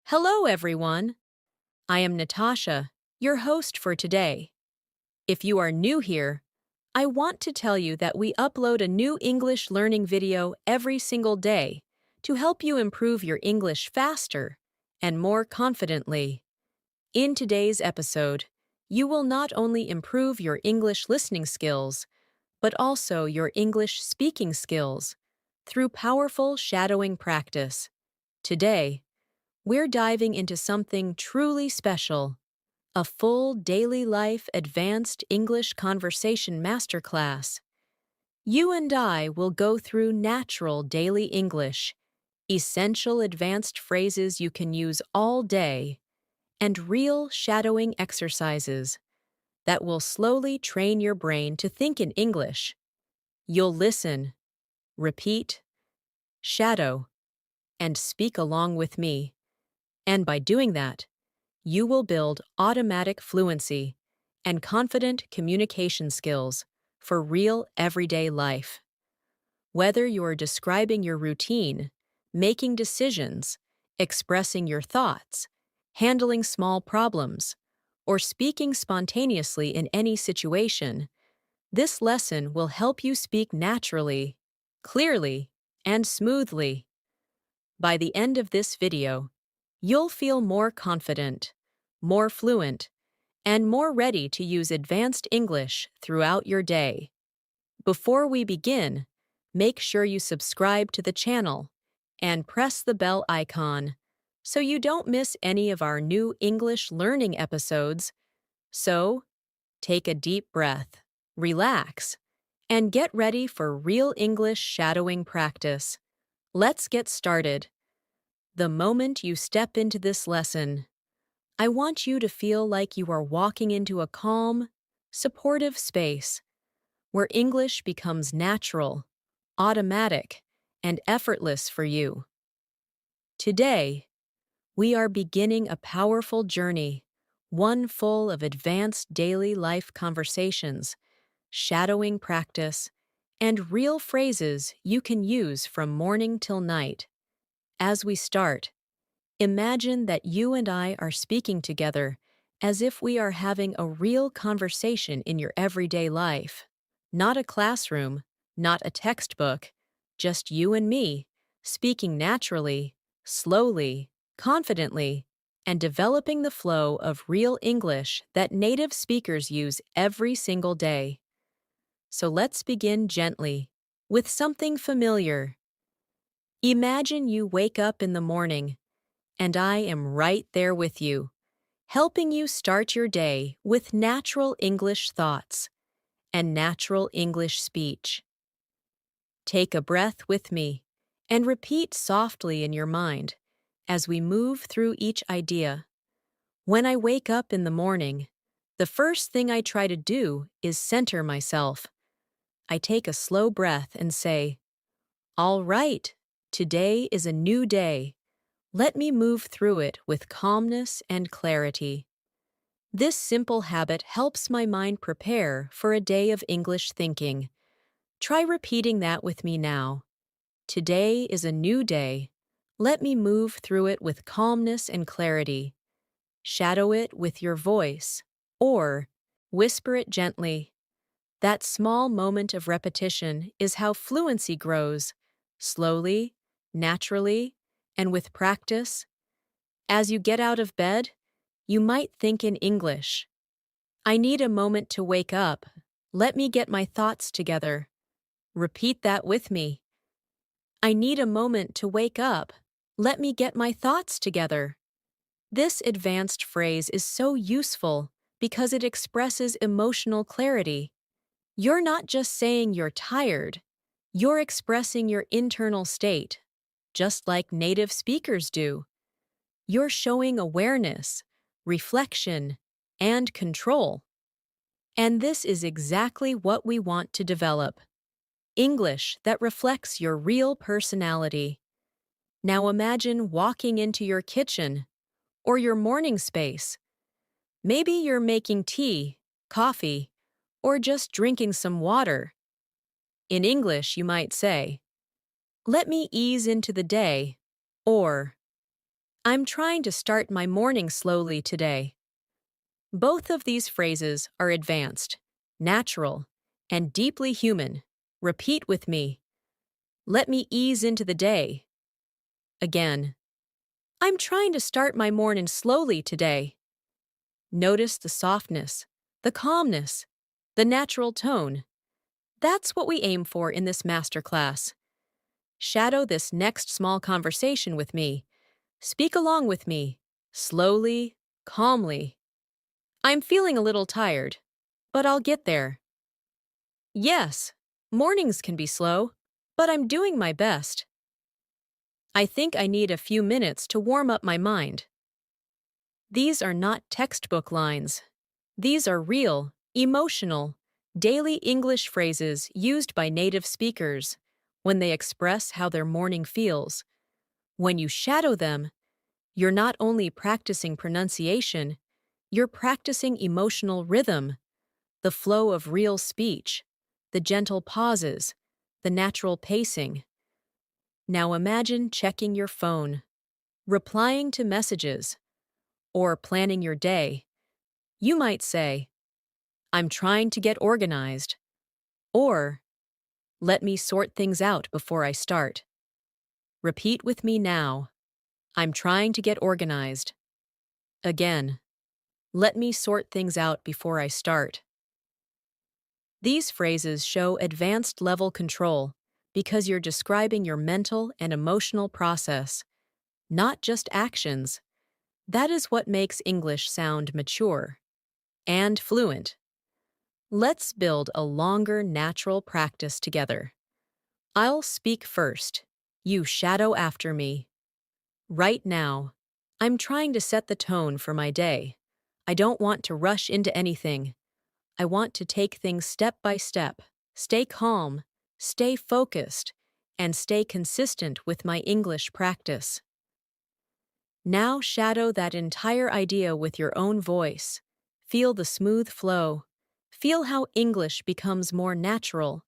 Hello, everyone. I am Natasha, your host for today. If you are new here, I want to tell you that we upload a new English learning video every single day to help you improve your English faster and more confidently. In today's episode, you will not only improve your English listening skills, but also your English speaking skills through powerful shadowing practice. Today, we're diving into something truly special, a full daily life advanced English conversation masterclass. You and I will go through natural daily English, essential advanced phrases you can use all day, and real shadowing exercises that will slowly train your brain to think in English. You'll listen, repeat, shadow, and speak along with me. And by doing that, you will build automatic fluency and confident communication skills for real everyday life. Whether you're describing your routine, making decisions, expressing your thoughts, handling small problems, or speaking spontaneously in any situation, this lesson will help you speak naturally, clearly, and smoothly. By the end of this video, you'll feel more confident, more fluent, and more ready to use advanced English throughout your day. Before we begin, make sure you subscribe to the channel and press the bell icon so you don't miss any of our new English learning episodes. So, take a deep breath, relax, and get ready for real English shadowing practice. Let's get started. The moment you step into this lesson, I want you to feel like you are walking into a calm, supportive space where English becomes natural, automatic, and effortless for you. Today, we are beginning a powerful journey, one full of advanced daily life conversations, shadowing practice, and real phrases you can use from morning till night. As we start, imagine that you and I are speaking together as if we are having a real conversation in your everyday life. Not a classroom, not a textbook, just you and me, speaking naturally, slowly, confidently, and developing the flow of real English that native speakers use every single day. So let's begin gently, with something familiar. Imagine you wake up in the morning, and I am right there with you, helping you start your day with natural English thoughts and natural English speech. Take a breath with me and repeat softly in your mind as we move through each idea. When I wake up in the morning, the first thing I try to do is center myself. I take a slow breath and say, "All right, today is a new day. Let me move through it with calmness and clarity." This simple habit helps my mind prepare for a day of English thinking. Try repeating that with me now. Today is a new day. Let me move through it with calmness and clarity. Shadow it with your voice, or whisper it gently. That small moment of repetition is how fluency grows, slowly, naturally, and with practice. As you get out of bed, you might think in English. I need a moment to wake up. Let me get my thoughts together. Repeat that with me. I need a moment to wake up. Let me get my thoughts together. This advanced phrase is so useful because it expresses emotional clarity. You're not just saying you're tired, you're expressing your internal state, just like native speakers do. You're showing awareness, reflection, and control. And this is exactly what we want to develop. English that reflects your real personality. Now imagine walking into your kitchen or your morning space. Maybe you're making tea, coffee, or just drinking some water. In English, you might say, "Let me ease into the day," or I'm trying to start my morning slowly today. Both of these phrases are advanced, natural, and deeply human. Repeat with me. Let me ease into the day. Again. I'm trying to start my morning slowly today. Notice the softness, the calmness, the natural tone. That's what we aim for in this masterclass. Shadow this next small conversation with me. Speak along with me, slowly, calmly. I'm feeling a little tired, but I'll get there. Yes, mornings can be slow, but I'm doing my best. I think I need a few minutes to warm up my mind. These are not textbook lines. These are real, emotional, daily English phrases used by native speakers when they express how their morning feels. When you shadow them, you're not only practicing pronunciation, you're practicing emotional rhythm, the flow of real speech, the gentle pauses, the natural pacing. Now imagine checking your phone, replying to messages, or planning your day. You might say, I'm trying to get organized, or let me sort things out before I start. Repeat with me now. I'm trying to get organized. Again, let me sort things out before I start. These phrases show advanced level control because you're describing your mental and emotional process, not just actions. That is what makes English sound mature and fluent. Let's build a longer, natural practice together. I'll speak first. You shadow after me. Right now, I'm trying to set the tone for my day. I don't want to rush into anything. I want to take things step by step, stay calm, stay focused, and stay consistent with my English practice. Now shadow that entire idea with your own voice. Feel the smooth flow. Feel how English becomes more natural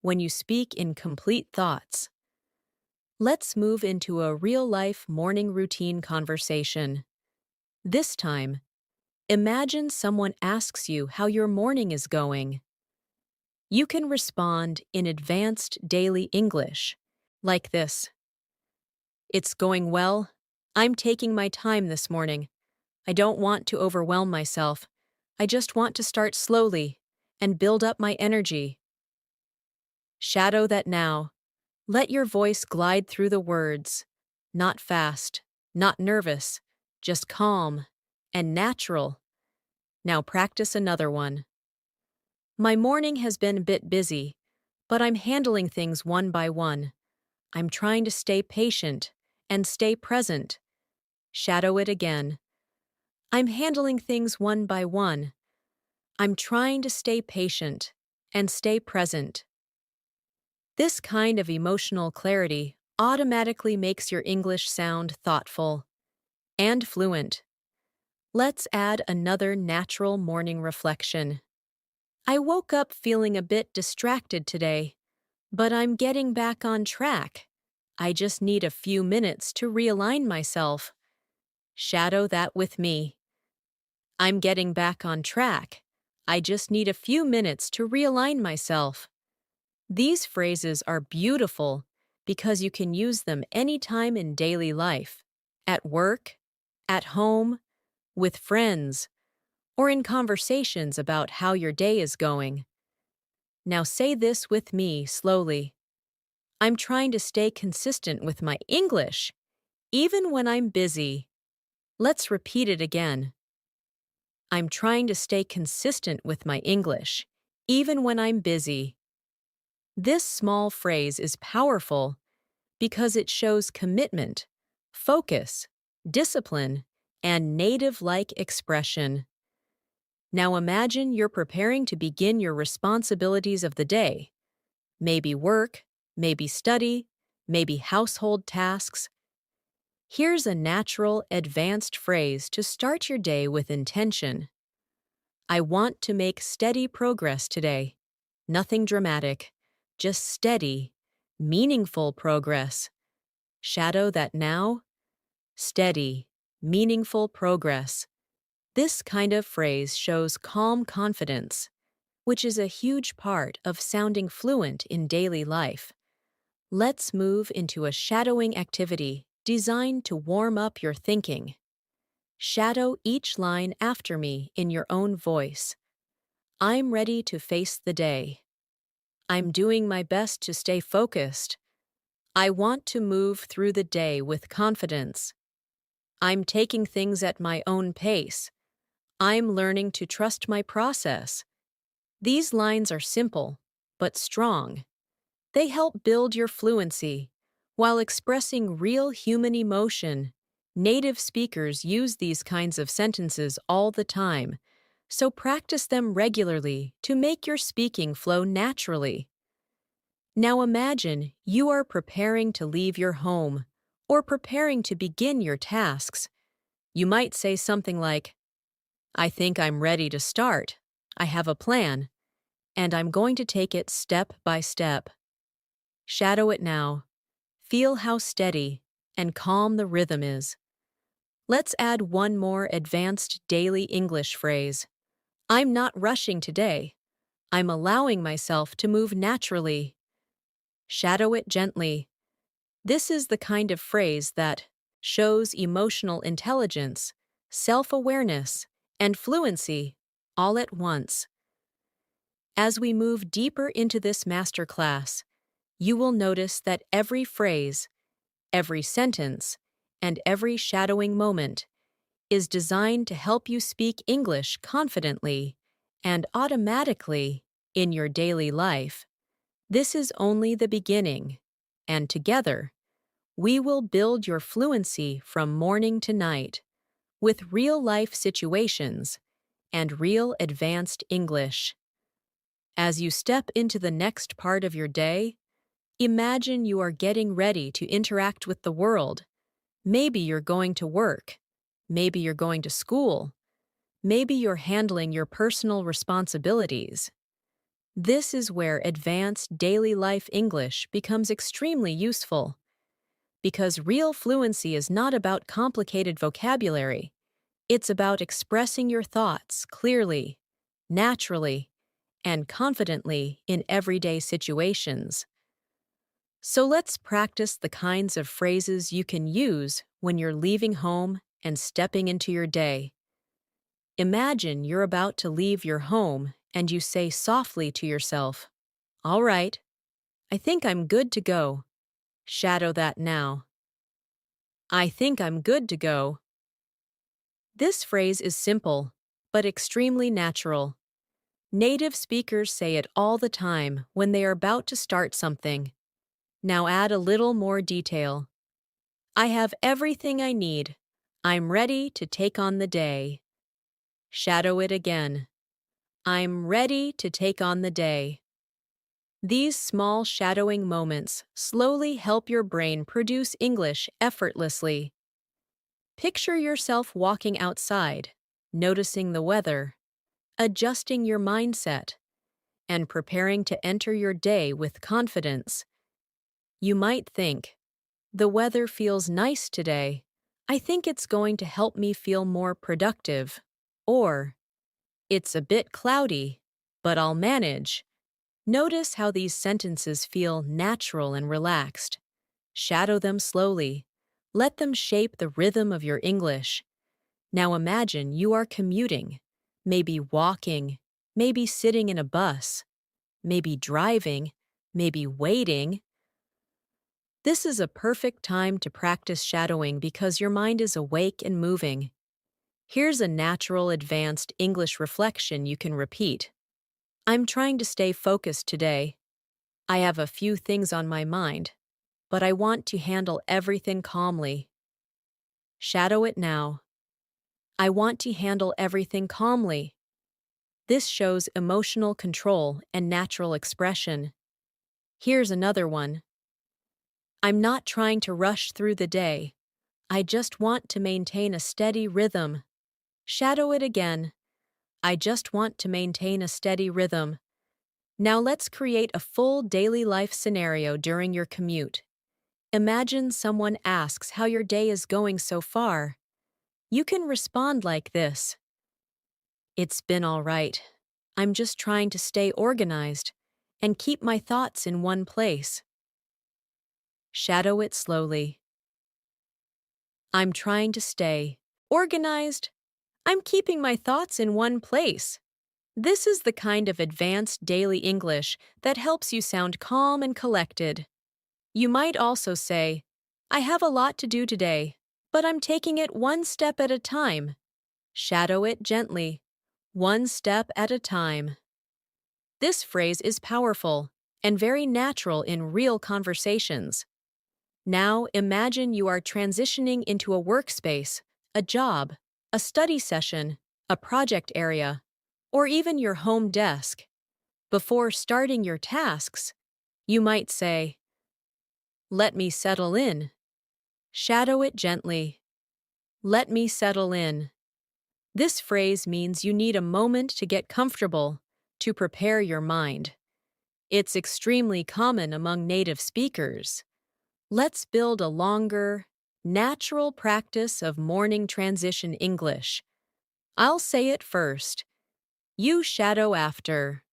when you speak in complete thoughts. Let's move into a real-life morning routine conversation. This time, imagine someone asks you how your morning is going. You can respond in advanced daily English, like this. It's going well. I'm taking my time this morning. I don't want to overwhelm myself. I just want to start slowly and build up my energy. Shadow that now. Let your voice glide through the words. Not fast, not nervous, just calm and natural. Now practice another one. My morning has been a bit busy, but I'm handling things one by one. I'm trying to stay patient and stay present. Shadow it again. I'm handling things one by one. I'm trying to stay patient and stay present. This kind of emotional clarity automatically makes your English sound thoughtful and fluent. Let's add another natural morning reflection. I woke up feeling a bit distracted today, but I'm getting back on track. I just need a few minutes to realign myself. Shadow that with me. I'm getting back on track. I just need a few minutes to realign myself. These phrases are beautiful because you can use them anytime in daily life, at work, at home, with friends, or in conversations about how your day is going. Now say this with me slowly. I'm trying to stay consistent with my English, even when I'm busy. Let's repeat it again. I'm trying to stay consistent with my English, even when I'm busy. This small phrase is powerful because it shows commitment, focus, discipline, and native-like expression. Now imagine you're preparing to begin your responsibilities of the day. Maybe work, maybe study, maybe household tasks. Here's a natural, advanced phrase to start your day with intention. I want to make steady progress today. Nothing dramatic, just steady, meaningful progress. Shadow that now. steady, meaningful progress. This kind of phrase shows calm confidence, which is a huge part of sounding fluent in daily life. Let's move into a shadowing activity designed to warm up your thinking. Shadow each line after me in your own voice. I'm ready to face the day. I'm doing my best to stay focused. I want to move through the day with confidence. I'm taking things at my own pace. I'm learning to trust my process. These lines are simple, but strong. They help build your fluency while expressing real human emotion. Native speakers use these kinds of sentences all the time, so practice them regularly to make your speaking flow naturally. Now imagine you are preparing to leave your home or preparing to begin your tasks. You might say something like, I think I'm ready to start. I have a plan, and I'm going to take it step by step. Shadow it now. Feel how steady and calm the rhythm is. Let's add one more advanced daily English phrase. I'm not rushing today. I'm allowing myself to move naturally. Shadow it gently. This is the kind of phrase that shows emotional intelligence, self-awareness, and fluency all at once. As we move deeper into this masterclass, you will notice that every phrase, every sentence, and every shadowing moment is designed to help you speak English confidently and automatically in your daily life. This is only the beginning, and together, we will build your fluency from morning to night with real-life situations and real advanced English. As you step into the next part of your day, imagine you are getting ready to interact with the world. Maybe you're going to work. Maybe you're going to school. Maybe you're handling your personal responsibilities. This is where advanced daily life English becomes extremely useful. Because real fluency is not about complicated vocabulary. It's about expressing your thoughts clearly, naturally, and confidently in everyday situations. So let's practice the kinds of phrases you can use when you're leaving home and stepping into your day. Imagine you're about to leave your home and you say softly to yourself, All right, I think I'm good to go. Shadow that now. I think I'm good to go. This phrase is simple, but extremely natural. Native speakers say it all the time when they are about to start something. Now add a little more detail. I have everything I need. I'm ready to take on the day. Shadow it again. I'm ready to take on the day. These small shadowing moments slowly help your brain produce English effortlessly. Picture yourself walking outside, noticing the weather, adjusting your mindset, and preparing to enter your day with confidence. You might think, the weather feels nice today. I think it's going to help me feel more productive. Or, it's a bit cloudy, but I'll manage. Notice how these sentences feel natural and relaxed. Shadow them slowly. Let them shape the rhythm of your English. Now imagine you are commuting, maybe walking, maybe sitting in a bus, maybe driving, maybe waiting. This is a perfect time to practice shadowing because your mind is awake and moving. Here's a natural advanced English reflection you can repeat. I'm trying to stay focused today. I have a few things on my mind, but I want to handle everything calmly. Shadow it now. I want to handle everything calmly. This shows emotional control and natural expression. Here's another one. I'm not trying to rush through the day. I just want to maintain a steady rhythm. Shadow it again. I just want to maintain a steady rhythm. Now let's create a full daily life scenario during your commute. Imagine someone asks how your day is going so far. You can respond like this: "It's been all right. I'm just trying to stay organized and keep my thoughts in one place." Shadow it slowly. I'm trying to stay organized. I'm keeping my thoughts in one place. This is the kind of advanced daily English that helps you sound calm and collected. You might also say, "I have a lot to do today, but I'm taking it one step at a time." Shadow it gently, one step at a time. This phrase is powerful and very natural in real conversations. Now imagine you are transitioning into a workspace, a job, a study session, a project area, or even your home desk. Before starting your tasks, you might say, "Let me settle in." Shadow it gently. Let me settle in. This phrase means you need a moment to get comfortable, to prepare your mind. It's extremely common among native speakers. Let's build a longer, natural practice of morning transition English. I'll say it first. You shadow after.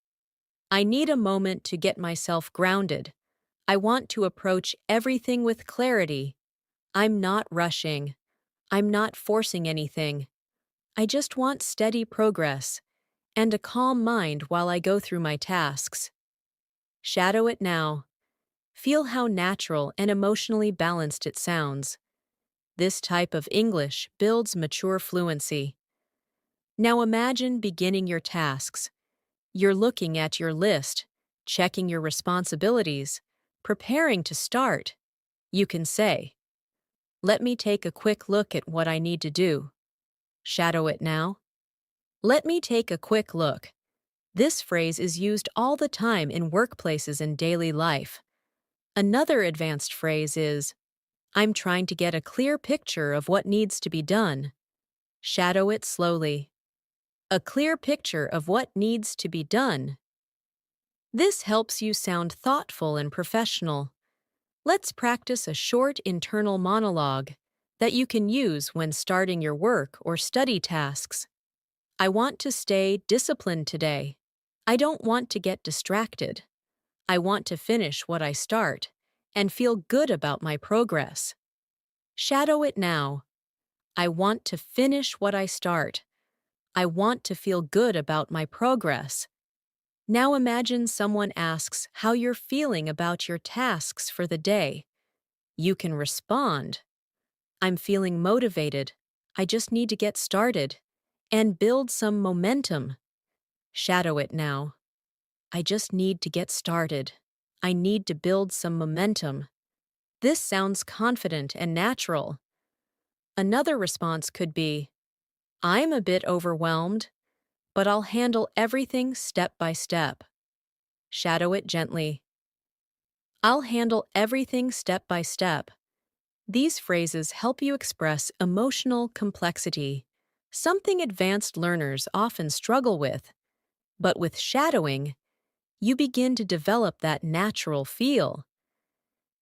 I need a moment to get myself grounded. I want to approach everything with clarity. I'm not rushing. I'm not forcing anything. I just want steady progress and a calm mind while I go through my tasks. Shadow it now. Feel how natural and emotionally balanced it sounds. This type of English builds mature fluency. Now imagine beginning your tasks. You're looking at your list, checking your responsibilities, preparing to start. You can say, "Let me take a quick look at what I need to do." Shadow it now. Let me take a quick look. This phrase is used all the time in workplaces and daily life. Another advanced phrase is, "I'm trying to get a clear picture of what needs to be done." Shadow it slowly. A clear picture of what needs to be done. This helps you sound thoughtful and professional. Let's practice a short internal monologue that you can use when starting your work or study tasks. I want to stay disciplined today. I don't want to get distracted. I want to finish what I start and feel good about my progress. Shadow it now. I want to finish what I start. I want to feel good about my progress. Now imagine someone asks how you're feeling about your tasks for the day. You can respond, "I'm feeling motivated. I just need to get started and build some momentum." Shadow it now. I just need to get started. I need to build some momentum. This sounds confident and natural. Another response could be, "I'm a bit overwhelmed, but I'll handle everything step by step." Shadow it gently. I'll handle everything step by step. These phrases help you express emotional complexity, something advanced learners often struggle with. But with shadowing, you begin to develop that natural feel.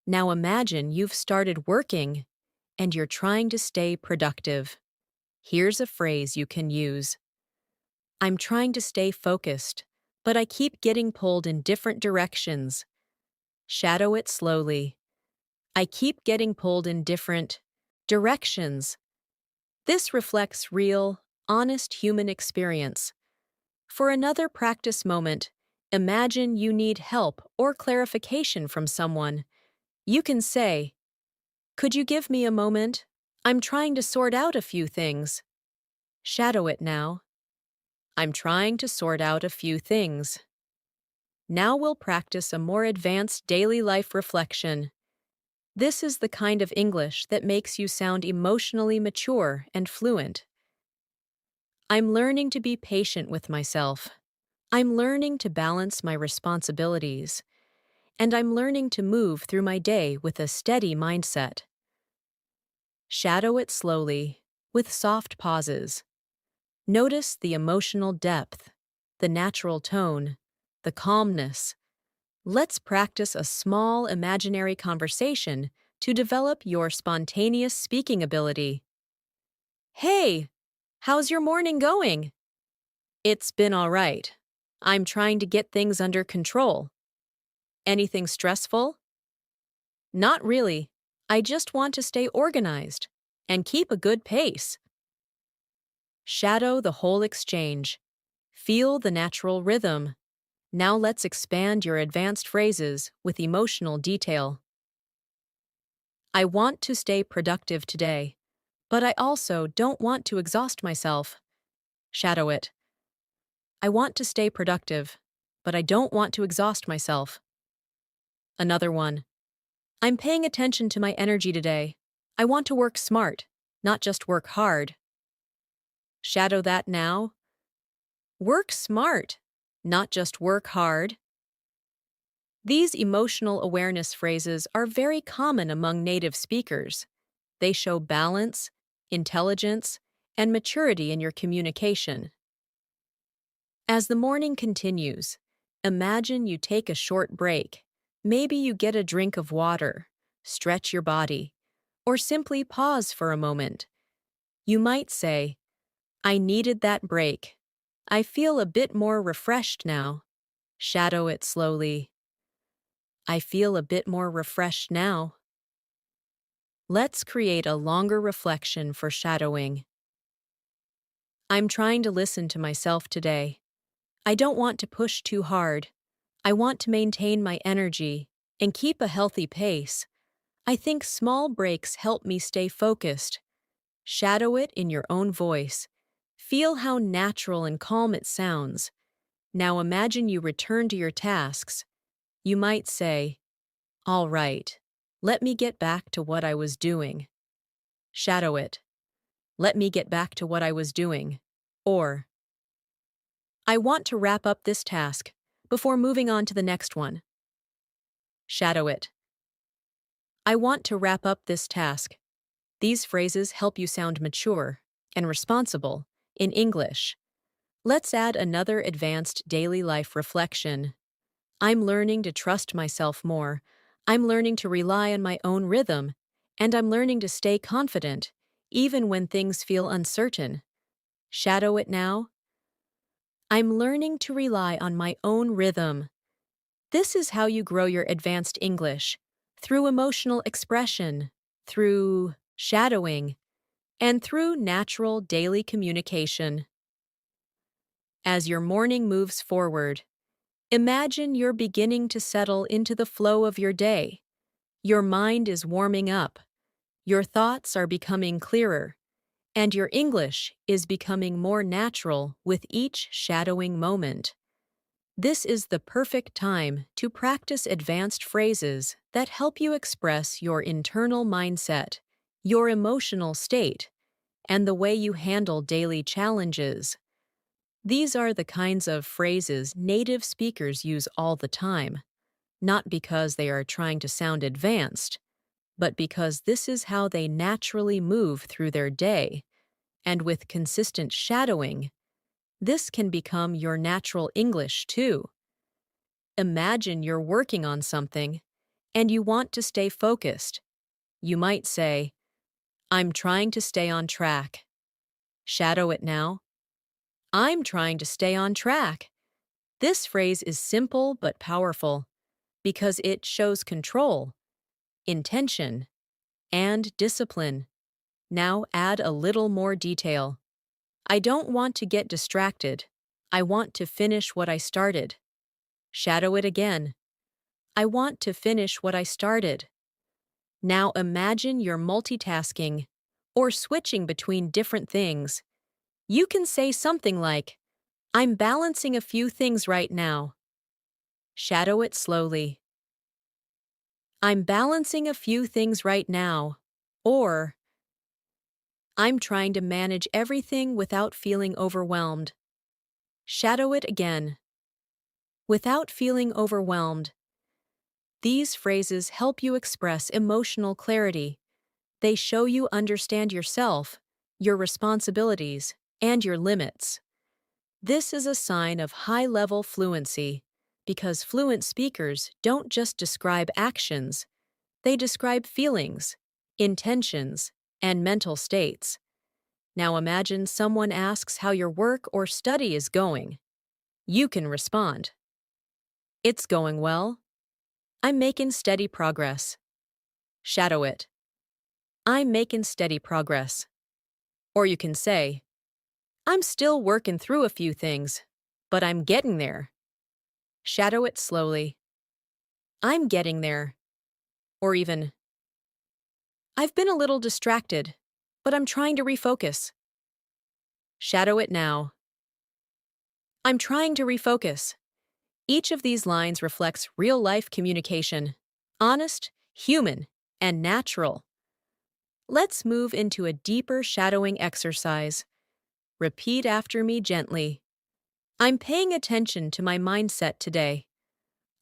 Now imagine you've started working and you're trying to stay productive. Here's a phrase you can use. I'm trying to stay focused, but I keep getting pulled in different directions. Shadow it slowly. I keep getting pulled in different directions. This reflects real, honest human experience. For another practice moment, imagine you need help or clarification from someone. You can say, "Could you give me a moment? I'm trying to sort out a few things." Shadow it now. I'm trying to sort out a few things. Now we'll practice a more advanced daily life reflection. This is the kind of English that makes you sound emotionally mature and fluent. I'm learning to be patient with myself. I'm learning to balance my responsibilities. And I'm learning to move through my day with a steady mindset. Shadow it slowly, with soft pauses. Notice the emotional depth, the natural tone, the calmness. Let's practice a small imaginary conversation to develop your spontaneous speaking ability. Hey, how's your morning going? It's been all right. I'm trying to get things under control. Anything stressful? Not really. I just want to stay organized and keep a good pace. Shadow the whole exchange. Feel the natural rhythm. Now let's expand your advanced phrases with emotional detail. I want to stay productive today, but I also don't want to exhaust myself. Shadow it. I want to stay productive, but I don't want to exhaust myself. Another one. I'm paying attention to my energy today. I want to work smart, not just work hard. Shadow that now. Work smart, not just work hard. These emotional awareness phrases are very common among native speakers. They show balance, intelligence, and maturity in your communication. As the morning continues, imagine you take a short break. Maybe you get a drink of water, stretch your body, or simply pause for a moment. You might say, I needed that break. I feel a bit more refreshed now. Shadow it slowly. I feel a bit more refreshed now. Let's create a longer reflection for shadowing. I'm trying to listen to myself today. I don't want to push too hard. I want to maintain my energy and keep a healthy pace. I think small breaks help me stay focused. Shadow it in your own voice. Feel how natural and calm it sounds. Now imagine you return to your tasks. You might say, all right, let me get back to what I was doing. Shadow it. Let me get back to what I was doing. Or, I want to wrap up this task before moving on to the next one. Shadow it. I want to wrap up this task. These phrases help you sound mature and responsible in English. Let's add another advanced daily life reflection. I'm learning to trust myself more. I'm learning to rely on my own rhythm. And I'm learning to stay confident, even when things feel uncertain. Shadow it now. I'm learning to rely on my own rhythm. This is how you grow your advanced English, through emotional expression, through shadowing, and through natural daily communication. As your morning moves forward, imagine you're beginning to settle into the flow of your day. Your mind is warming up, your thoughts are becoming clearer, and your English is becoming more natural with each shadowing moment. This is the perfect time to practice advanced phrases that help you express your internal mindset, your emotional state, and the way you handle daily challenges. These are the kinds of phrases native speakers use all the time, not because they are trying to sound advanced, but because this is how they naturally move through their day, and with consistent shadowing, this can become your natural English too. Imagine you're working on something, and you want to stay focused. You might say, I'm trying to stay on track. Shadow it now. I'm trying to stay on track. This phrase is simple but powerful because it shows control, intention, and discipline. Now add a little more detail. I don't want to get distracted. I want to finish what I started. Shadow it again. I want to finish what I started. Now imagine you're multitasking or switching between different things. You can say something like, I'm balancing a few things right now. Shadow it slowly. I'm balancing a few things right now. Or, I'm trying to manage everything without feeling overwhelmed. Shadow it again. Without feeling overwhelmed. These phrases help you express emotional clarity. They show you understand yourself, your responsibilities, and your limits. This is a sign of high-level fluency because fluent speakers don't just describe actions, They describe feelings, intentions, and mental states. Now imagine someone asks how your work or study is going. You can respond, "It's going well. I'm making steady progress." Shadow it. "I'm making steady progress." Or you can say, "I'm still working through a few things, but I'm getting there." Shadow it slowly. "I'm getting there." Or even, "I've been a little distracted, but I'm trying to refocus." Shadow it now. "I'm trying to refocus." Each of these lines reflects real-life communication, honest, human, and natural. Let's move into a deeper shadowing exercise. Repeat after me gently. I'm paying attention to my mindset today.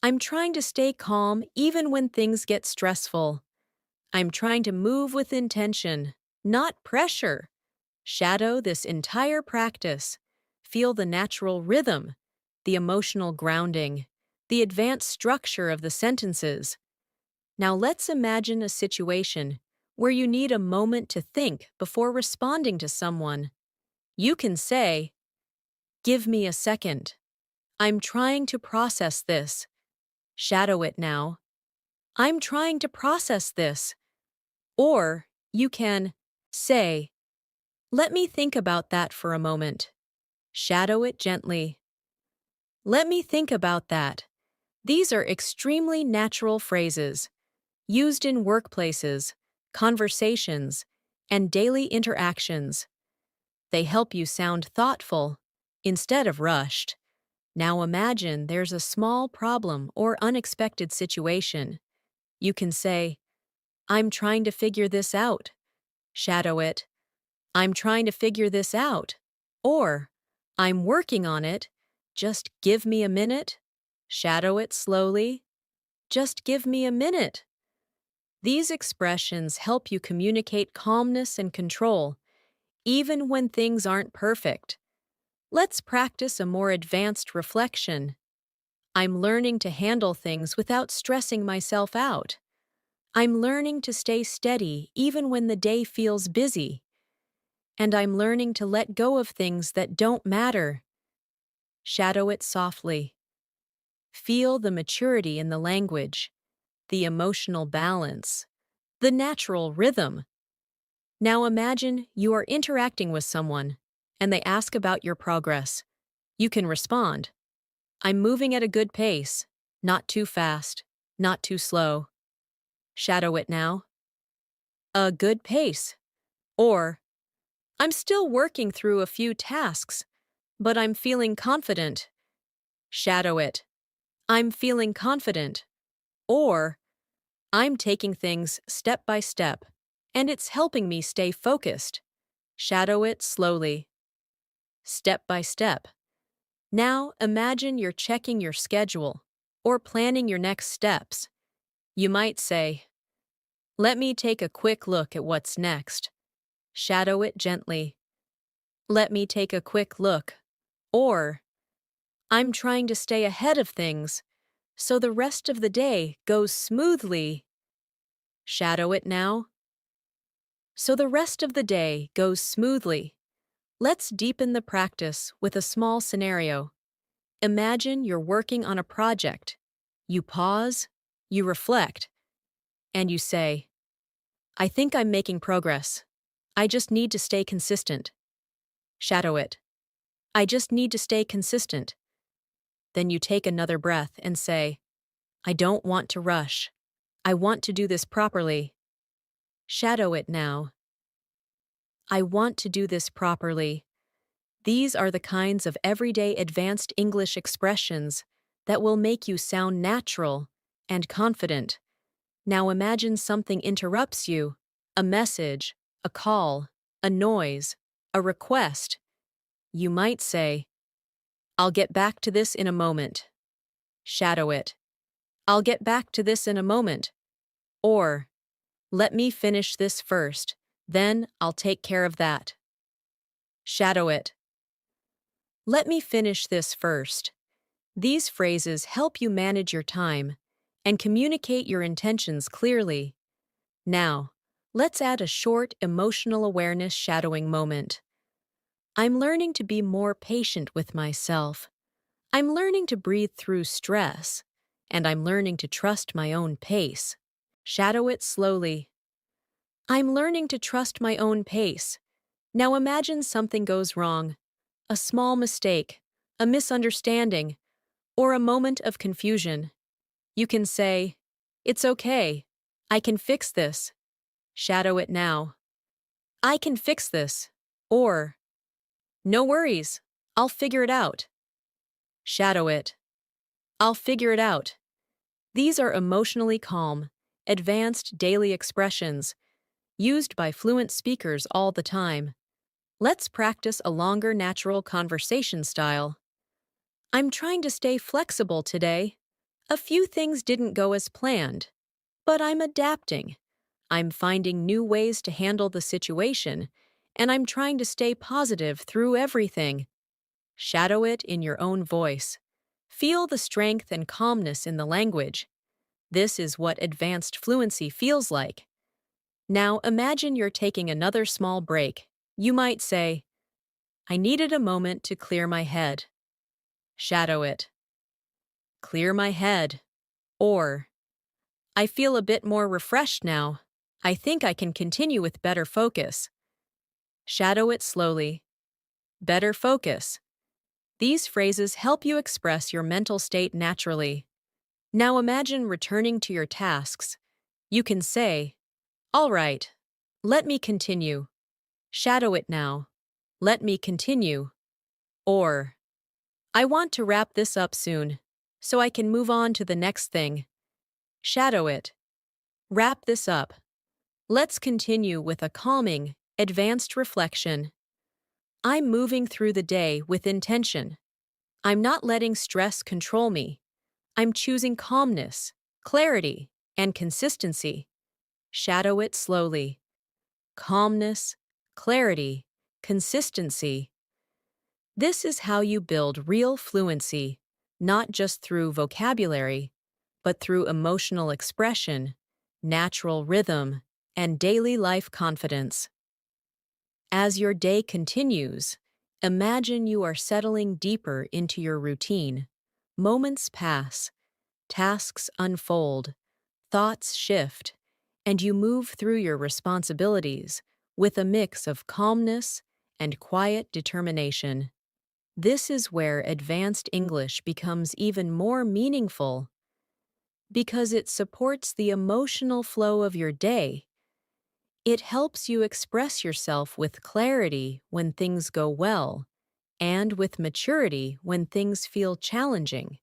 I'm trying to stay calm even when things get stressful. I'm trying to move with intention, not pressure. Shadow this entire practice. Feel the natural rhythm, the emotional grounding, the advanced structure of the sentences. Now let's imagine a situation where you need a moment to think before responding to someone. You can say, "Give me a second. I'm trying to process this." Shadow it now. "I'm trying to process this." Or you can say, "Let me think about that for a moment." Shadow it gently. "Let me think about that." These are extremely natural phrases, used in workplaces, conversations, and daily interactions. They help you sound thoughtful instead of rushed. Now imagine there's a small problem or unexpected situation. You can say, "I'm trying to figure this out." Shadow it. "I'm trying to figure this out." Or, "I'm working on it. Just give me a minute." Shadow it slowly. "Just give me a minute." These expressions help you communicate calmness and control, even when things aren't perfect. Let's practice a more advanced reflection. I'm learning to handle things without stressing myself out. I'm learning to stay steady even when the day feels busy. And I'm learning to let go of things that don't matter. Shadow it softly. Feel the maturity in the language, the emotional balance, the natural rhythm. Now imagine you are interacting with someone, and they ask about your progress. You can respond, "I'm moving at a good pace, not too fast, not too slow." Shadow it now. "A good pace." Or, "I'm still working through a few tasks, but I'm feeling confident." Shadow it. "I'm feeling confident." Or, "I'm taking things step by step, and it's helping me stay focused." Shadow it slowly. Step by step. Now imagine you're checking your schedule or planning your next steps. You might say, "Let me take a quick look at what's next." Shadow it gently. "Let me take a quick look." Or, "I'm trying to stay ahead of things so the rest of the day goes smoothly." Shadow it now. So the rest of the day goes smoothly. Let's deepen the practice with a small scenario. Imagine you're working on a project. You pause, you reflect, and you say, "I think I'm making progress. I just need to stay consistent." Shadow it. "I just need to stay consistent." Then you take another breath and say, "I don't want to rush. I want to do this properly." Shadow it now. "I want to do this properly." These are the kinds of everyday advanced English expressions that will make you sound natural and confident. Now imagine something interrupts you, a message, a call, a noise, a request. You might say, "I'll get back to this in a moment." Shadow it. "I'll get back to this in a moment." Or, "Let me finish this first, then I'll take care of that." Shadow it. "Let me finish this first." These phrases help you manage your time and communicate your intentions clearly. Now, let's add a short emotional awareness shadowing moment. I'm learning to be more patient with myself. I'm learning to breathe through stress, and I'm learning to trust my own pace. Shadow it slowly. I'm learning to trust my own pace. Now imagine something goes wrong, a small mistake, a misunderstanding, or a moment of confusion. You can say, "It's okay. I can fix this." Shadow it now. "I can fix this." Or, "No worries. I'll figure it out." Shadow it. "I'll figure it out." These are emotionally calm, advanced daily expressions used by fluent speakers all the time. Let's practice a longer natural conversation style. I'm trying to stay flexible today. A few things didn't go as planned, but I'm adapting. I'm finding new ways to handle the situation, and I'm trying to stay positive through everything. Shadow it in your own voice. Feel the strength and calmness in the language. This is what advanced fluency feels like. Now imagine you're taking another small break. You might say, "I needed a moment to clear my head." Shadow it. "Clear my head." Or, "I feel a bit more refreshed now. I think I can continue with better focus." Shadow it slowly. Better focus. These phrases help you express your mental state naturally. Now imagine returning to your tasks. You can say, "All right, let me continue." Shadow it now. "Let me continue." Or, "I want to wrap this up soon, so I can move on to the next thing." Shadow it. "Wrap this up." Let's continue with a calming, advanced reflection. I'm moving through the day with intention. I'm not letting stress control me. I'm choosing calmness, clarity, and consistency. Shadow it slowly. Calmness, clarity, consistency. This is how you build real fluency, not just through vocabulary, but through emotional expression, natural rhythm, and daily life confidence. As your day continues, imagine you are settling deeper into your routine. Moments pass, tasks unfold, thoughts shift, and you move through your responsibilities with a mix of calmness and quiet determination. This is where advanced English becomes even more meaningful because it supports the emotional flow of your day. It helps you express yourself with clarity when things go well and with maturity when things feel challenging.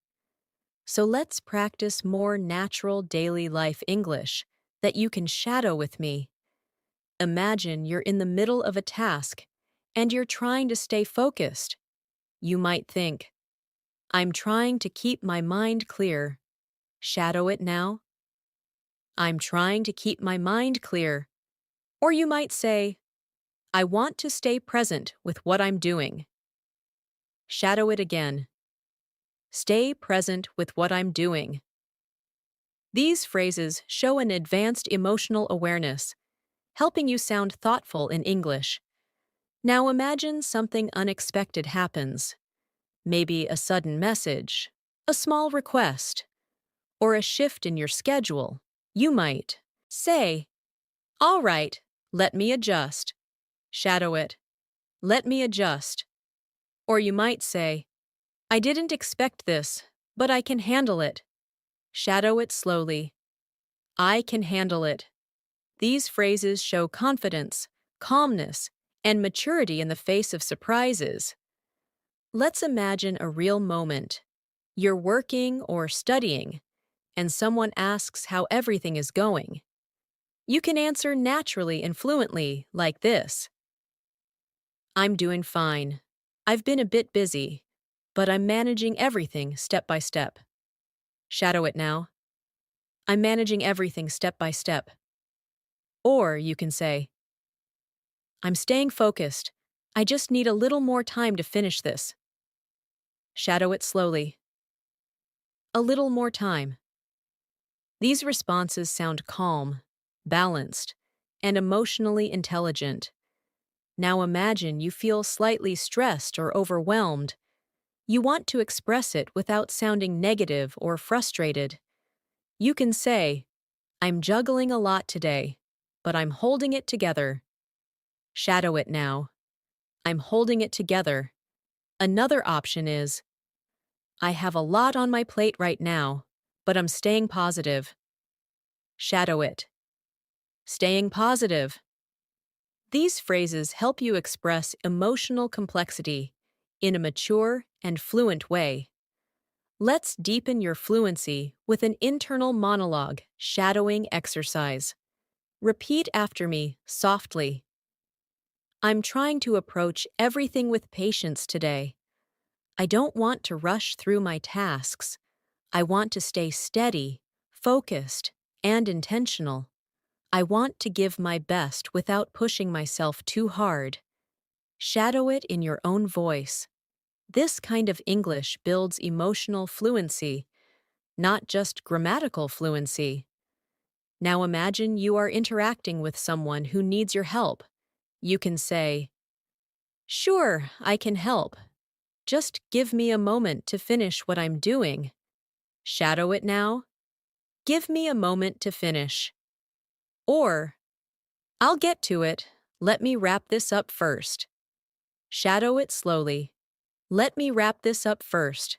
So let's practice more natural daily life English that you can shadow with me. Imagine you're in the middle of a task and you're trying to stay focused. You might think, "I'm trying to keep my mind clear." Shadow it now. "I'm trying to keep my mind clear." Or you might say, "I want to stay present with what I'm doing." Shadow it again. "Stay present with what I'm doing." These phrases show an advanced emotional awareness, helping you sound thoughtful in English. Now imagine something unexpected happens. Maybe a sudden message, a small request, or a shift in your schedule. You might say, "All right, let me adjust." Shadow it. "Let me adjust." Or you might say, "I didn't expect this, but I can handle it." Shadow it slowly. "I can handle it." These phrases show confidence, calmness, and maturity in the face of surprises. Let's imagine a real moment. You're working or studying, and someone asks how everything is going. You can answer naturally and fluently like this. "I'm doing fine. I've been a bit busy, but I'm managing everything step by step." Shadow it now. "I'm managing everything step by step." Or you can say, "I'm staying focused. I just need a little more time to finish this." Shadow it slowly. "A little more time." These responses sound calm, balanced, and emotionally intelligent. Now imagine you feel slightly stressed or overwhelmed. You want to express it without sounding negative or frustrated. You can say, I'm juggling a lot today, but I'm holding it together. Shadow it now. I'm holding it together. Another option is, I have a lot on my plate right now, but I'm staying positive. Shadow it. Staying positive. These phrases help you express emotional complexity in a mature and fluent way. Let's deepen your fluency with an internal monologue shadowing exercise. Repeat after me softly. I'm trying to approach everything with patience today. I don't want to rush through my tasks. I want to stay steady, focused, and intentional. I want to give my best without pushing myself too hard. Shadow it in your own voice. This kind of English builds emotional fluency, not just grammatical fluency. Now imagine you are interacting with someone who needs your help. You can say, Sure, I can help. Just give me a moment to finish what I'm doing. Shadow it now. Give me a moment to finish. Or, I'll get to it. Let me wrap this up first. Shadow it slowly. Let me wrap this up first.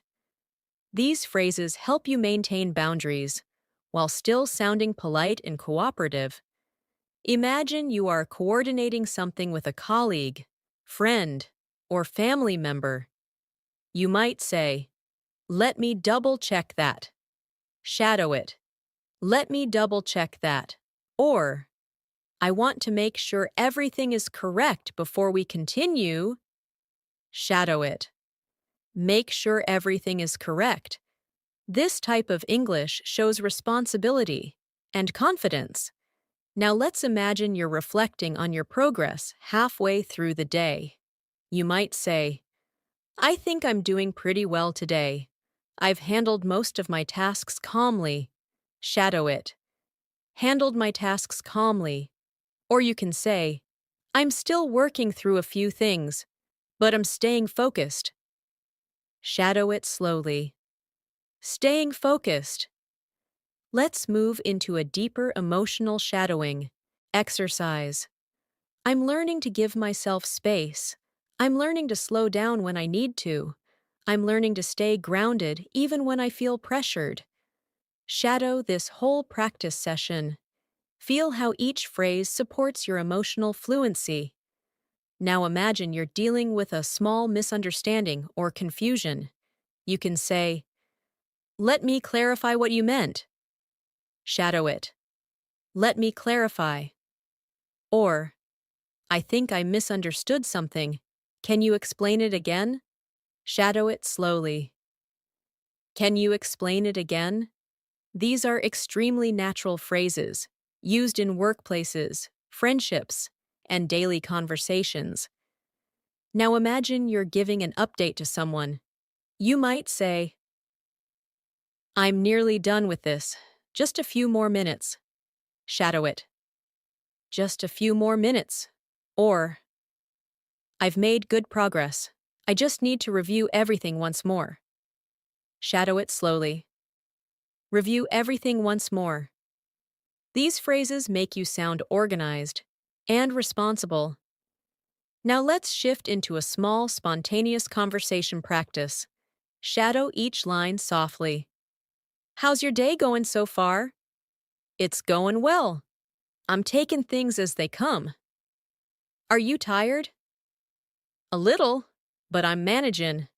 These phrases help you maintain boundaries while still sounding polite and cooperative. Imagine you are coordinating something with a colleague, friend, or family member. You might say, Let me double check that. Shadow it. Let me double check that. Or, I want to make sure everything is correct before we continue. Shadow it. Make sure everything is correct. This type of English shows responsibility and confidence. Now let's imagine you're reflecting on your progress halfway through the day. You might say, I think I'm doing pretty well today. I've handled most of my tasks calmly. Shadow it. Handled my tasks calmly. Or you can say, I'm still working through a few things, but I'm staying focused. Shadow it slowly. Staying focused. Let's move into a deeper emotional shadowing exercise. I'm learning to give myself space. I'm learning to slow down when I need to. I'm learning to stay grounded even when I feel pressured. Shadow this whole practice session. Feel how each phrase supports your emotional fluency. Now imagine you're dealing with a small misunderstanding or confusion. You can say, Let me clarify what you meant. Shadow it. Let me clarify. Or, I think I misunderstood something. Can you explain it again? Shadow it slowly. Can you explain it again? These are extremely natural phrases, used in workplaces, friendships, and daily conversations. Now imagine you're giving an update to someone. You might say, I'm nearly done with this. Just a few more minutes. Shadow it. Just a few more minutes. Or, I've made good progress. I just need to review everything once more. Shadow it slowly. Review everything once more. These phrases make you sound organized and responsible. Now let's shift into a small, spontaneous conversation practice. Shadow each line softly. How's your day going so far? It's going well. I'm taking things as they come. Are you tired? A little, but I'm managing.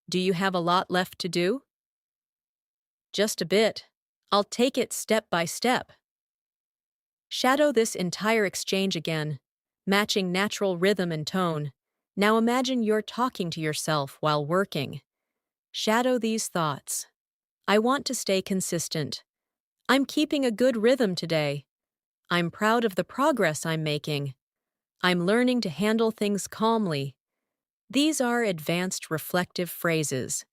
Do you have a lot left to do? Just a bit. I'll take it step by step. Shadow this entire exchange again, matching natural rhythm and tone. Now imagine you're talking to yourself while working. Shadow these thoughts. I want to stay consistent. I'm keeping a good rhythm today. I'm proud of the progress I'm making. I'm learning to handle things calmly. These are advanced reflective phrases,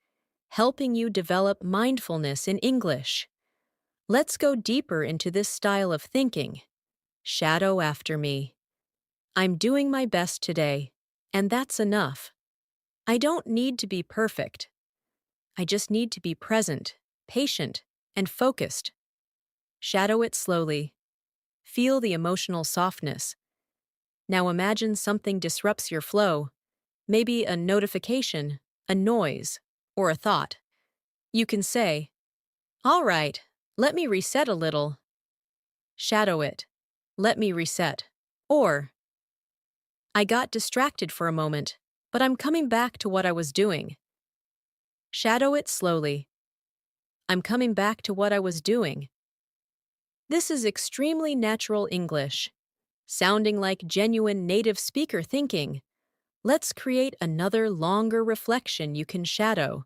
helping you develop mindfulness in English. Let's go deeper into this style of thinking. Shadow after me. I'm doing my best today, and that's enough. I don't need to be perfect. I just need to be present, patient, and focused. Shadow it slowly. Feel the emotional softness. Now imagine something disrupts your flow, maybe a notification, a noise, or a thought. You can say, "All right, let me reset a little." Shadow it. Let me reset. Or, I got distracted for a moment, but I'm coming back to what I was doing. Shadow it slowly. I'm coming back to what I was doing. This is extremely natural English, sounding like genuine native speaker thinking. Let's create another longer reflection you can shadow.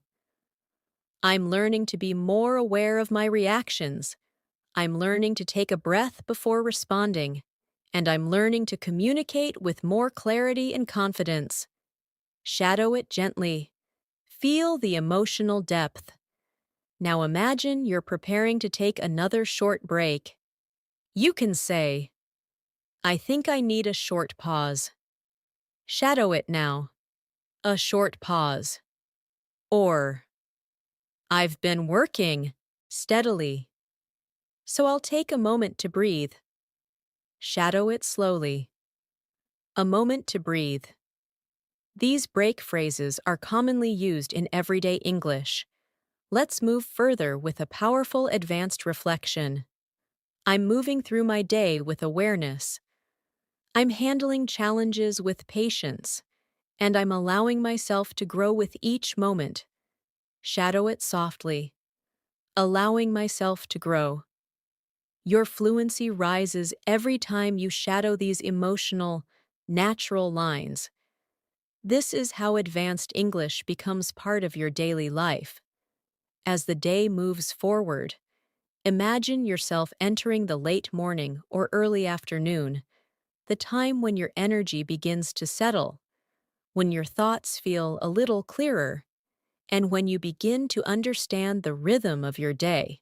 I'm learning to be more aware of my reactions. I'm learning to take a breath before responding. And I'm learning to communicate with more clarity and confidence. Shadow it gently. Feel the emotional depth. Now imagine you're preparing to take another short break. You can say, "I think I need a short pause." Shadow it now. A short pause. Or, "I've been working steadily, so I'll take a moment to breathe." Shadow it slowly. A moment to breathe. These break phrases are commonly used in everyday English. Let's move further with a powerful advanced reflection. I'm moving through my day with awareness. I'm handling challenges with patience, and I'm allowing myself to grow with each moment. Shadow it softly. Allowing myself to grow. Your fluency rises every time you shadow these emotional, natural lines. This is how advanced English becomes part of your daily life. As the day moves forward, imagine yourself entering the late morning or early afternoon, the time when your energy begins to settle, when your thoughts feel a little clearer, and when you begin to understand the rhythm of your day.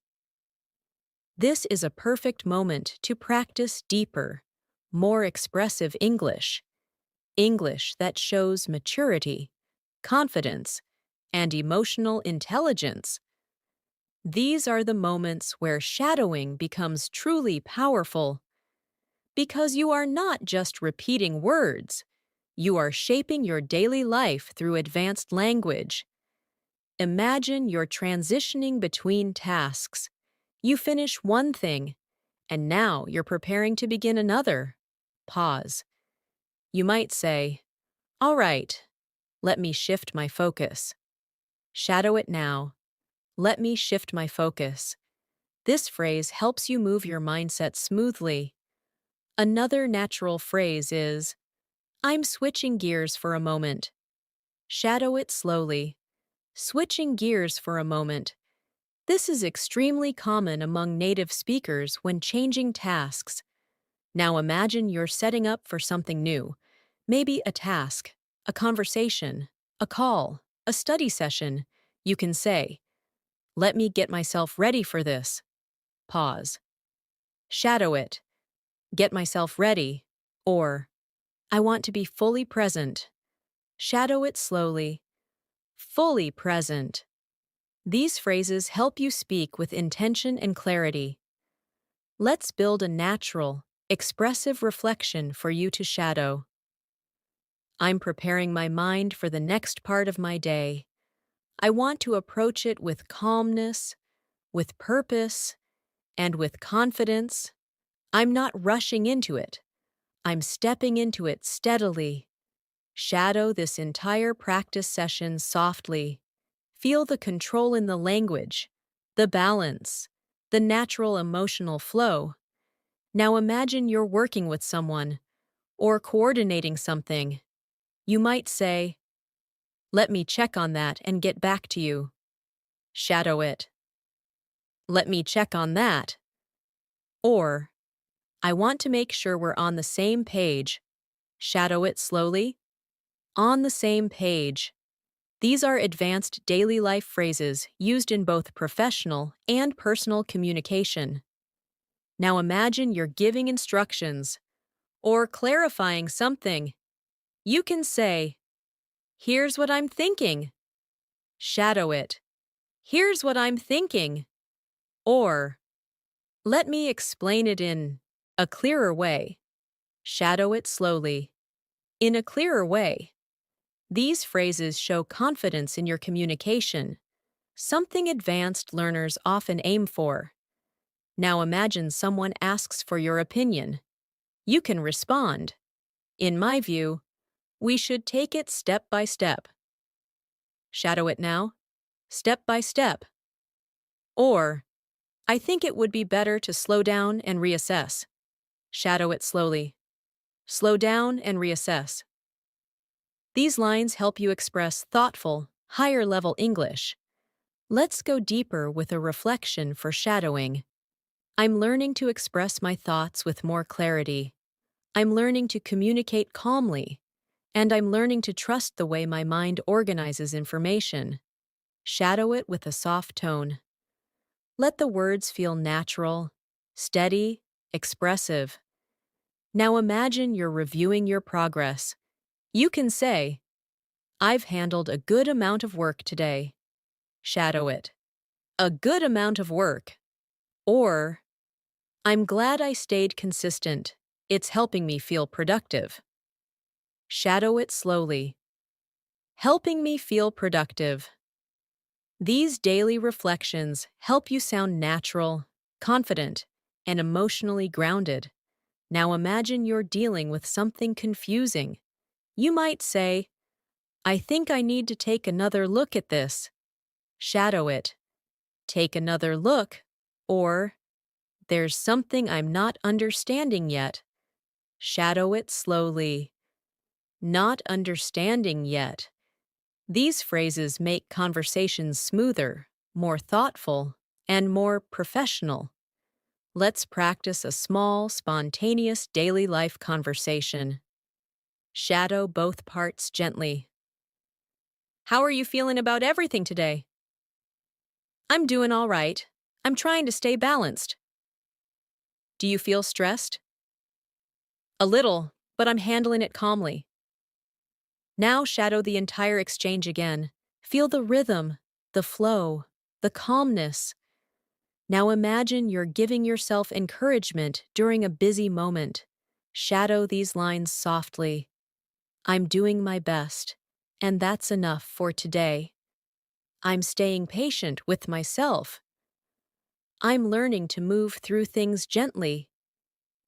This is a perfect moment to practice deeper, more expressive English, English that shows maturity, confidence, and emotional intelligence. These are the moments where shadowing becomes truly powerful, because you are not just repeating words, you are shaping your daily life through advanced language. Imagine you're transitioning between tasks. You finish one thing, and now you're preparing to begin another. Pause. You might say, "All right, let me shift my focus." Shadow it now. Let me shift my focus. This phrase helps you move your mindset smoothly. Another natural phrase is, "I'm switching gears for a moment." Shadow it slowly. Switching gears for a moment. This is extremely common among native speakers when changing tasks. Now imagine you're setting up for something new. Maybe a task, a conversation, a call, a study session. You can say, "Let me get myself ready for this." Pause. Shadow it. Get myself ready. Or, "I want to be fully present." Shadow it slowly. Fully present. These phrases help you speak with intention and clarity. Let's build a natural, expressive reflection for you to shadow. I'm preparing my mind for the next part of my day. I want to approach it with calmness, with purpose, and with confidence. I'm not rushing into it. I'm stepping into it steadily. Shadow this entire practice session softly. Feel the control in the language, the balance, the natural emotional flow. Now imagine you're working with someone or coordinating something. You might say, "Let me check on that and get back to you." Shadow it. "Let me check on that." Or, "I want to make sure we're on the same page." Shadow it slowly. On the same page. These are advanced daily life phrases used in both professional and personal communication. Now imagine you're giving instructions or clarifying something. You can say, "Here's what I'm thinking." Shadow it. "Here's what I'm thinking." Or, "Let me explain it in a clearer way." Shadow it slowly. In a clearer way. These phrases show confidence in your communication, something advanced learners often aim for. Now imagine someone asks for your opinion. You can respond, "In my view, we should take it step by step." Shadow it now. Step by step. Or, "I think it would be better to slow down and reassess." Shadow it slowly. Slow down and reassess. These lines help you express thoughtful, higher-level English. Let's go deeper with a reflection for shadowing. I'm learning to express my thoughts with more clarity. I'm learning to communicate calmly. And I'm learning to trust the way my mind organizes information. Shadow it with a soft tone. Let the words feel natural, steady, expressive. Now imagine you're reviewing your progress. You can say, "I've handled a good amount of work today." Shadow it. A good amount of work. Or, "I'm glad I stayed consistent. It's helping me feel productive." Shadow it slowly. Helping me feel productive. These daily reflections help you sound natural, confident, and emotionally grounded. Now imagine you're dealing with something confusing. You might say, "I think I need to take another look at this." Shadow it. Take another look. Or, "There's something I'm not understanding yet." Shadow it slowly. Not understanding yet. These phrases make conversations smoother, more thoughtful, and more professional. Let's practice a small, spontaneous daily life conversation. Shadow both parts gently. "How are you feeling about everything today?" "I'm doing all right. I'm trying to stay balanced." "Do you feel stressed?" "A little, but I'm handling it calmly." Now shadow the entire exchange again. Feel the rhythm, the flow, the calmness. Now imagine you're giving yourself encouragement during a busy moment. Shadow these lines softly. "I'm doing my best, and that's enough for today." "I'm staying patient with myself." "I'm learning to move through things gently."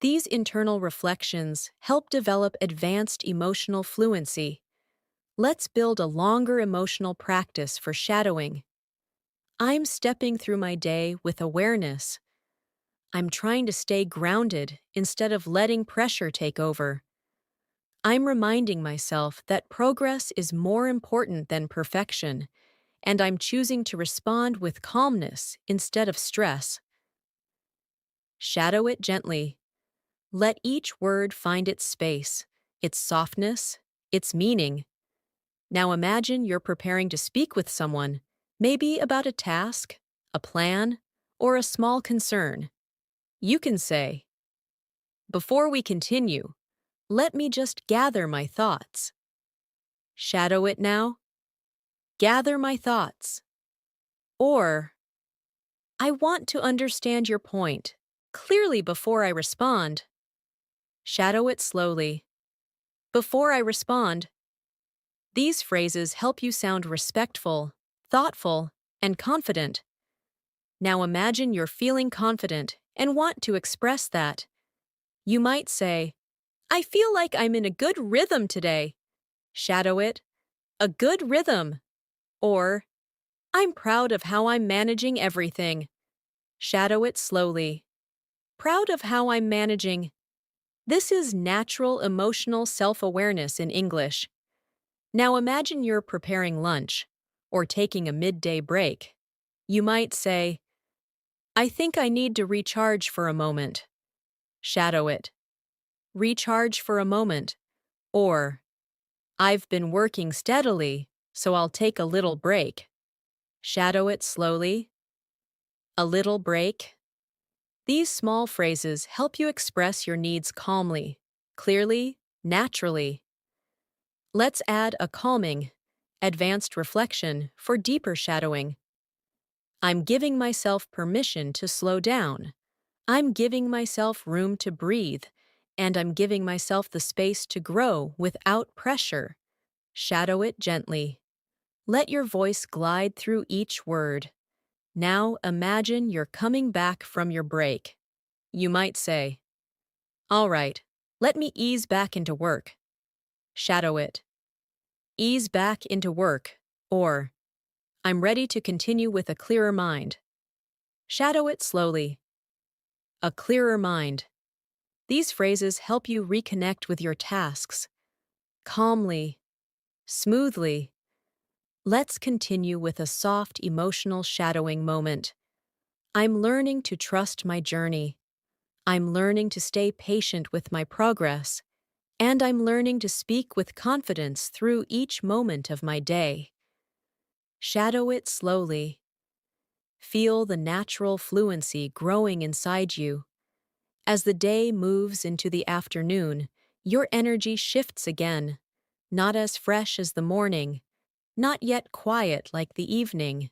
These internal reflections help develop advanced emotional fluency. Let's build a longer emotional practice for shadowing. I'm stepping through my day with awareness. I'm trying to stay grounded instead of letting pressure take over. I'm reminding myself that progress is more important than perfection, and I'm choosing to respond with calmness instead of stress. Shadow it gently. Let each word find its space, its softness, its meaning. Now imagine you're preparing to speak with someone, maybe about a task, a plan, or a small concern. You can say, "Before we continue, let me just gather my thoughts." Shadow it now. Gather my thoughts. Or, "I want to understand your point clearly before I respond." Shadow it slowly. Before I respond. These phrases help you sound respectful, thoughtful, and confident. Now imagine you're feeling confident and want to express that. You might say, "I feel like I'm in a good rhythm today." Shadow it. A good rhythm. Or, "I'm proud of how I'm managing everything." Shadow it slowly. Proud of how I'm managing. This is natural emotional self-awareness in English. Now imagine you're preparing lunch or taking a midday break. You might say, "I think I need to recharge for a moment." Shadow it. Recharge for a moment. Or, "I've been working steadily, so I'll take a little break. Shadow it slowly. A little break. These small phrases help you express your needs calmly, clearly, naturally. Let's add a calming, advanced reflection for deeper shadowing. I'm giving myself permission to slow down. I'm giving myself room to breathe, and I'm giving myself the space to grow without pressure. Shadow it gently. Let your voice glide through each word. Now imagine you're coming back from your break. You might say, "All right, let me ease back into work." Shadow it. Ease back into work, or I'm ready to continue with a clearer mind. Shadow it slowly. A clearer mind. These phrases help you reconnect with your tasks. Calmly, smoothly. Let's continue with a soft emotional shadowing moment. I'm learning to trust my journey. I'm learning to stay patient with my progress. And I'm learning to speak with confidence through each moment of my day. Shadow it slowly. Feel the natural fluency growing inside you. As the day moves into the afternoon, your energy shifts again, not as fresh as the morning, not yet quiet like the evening,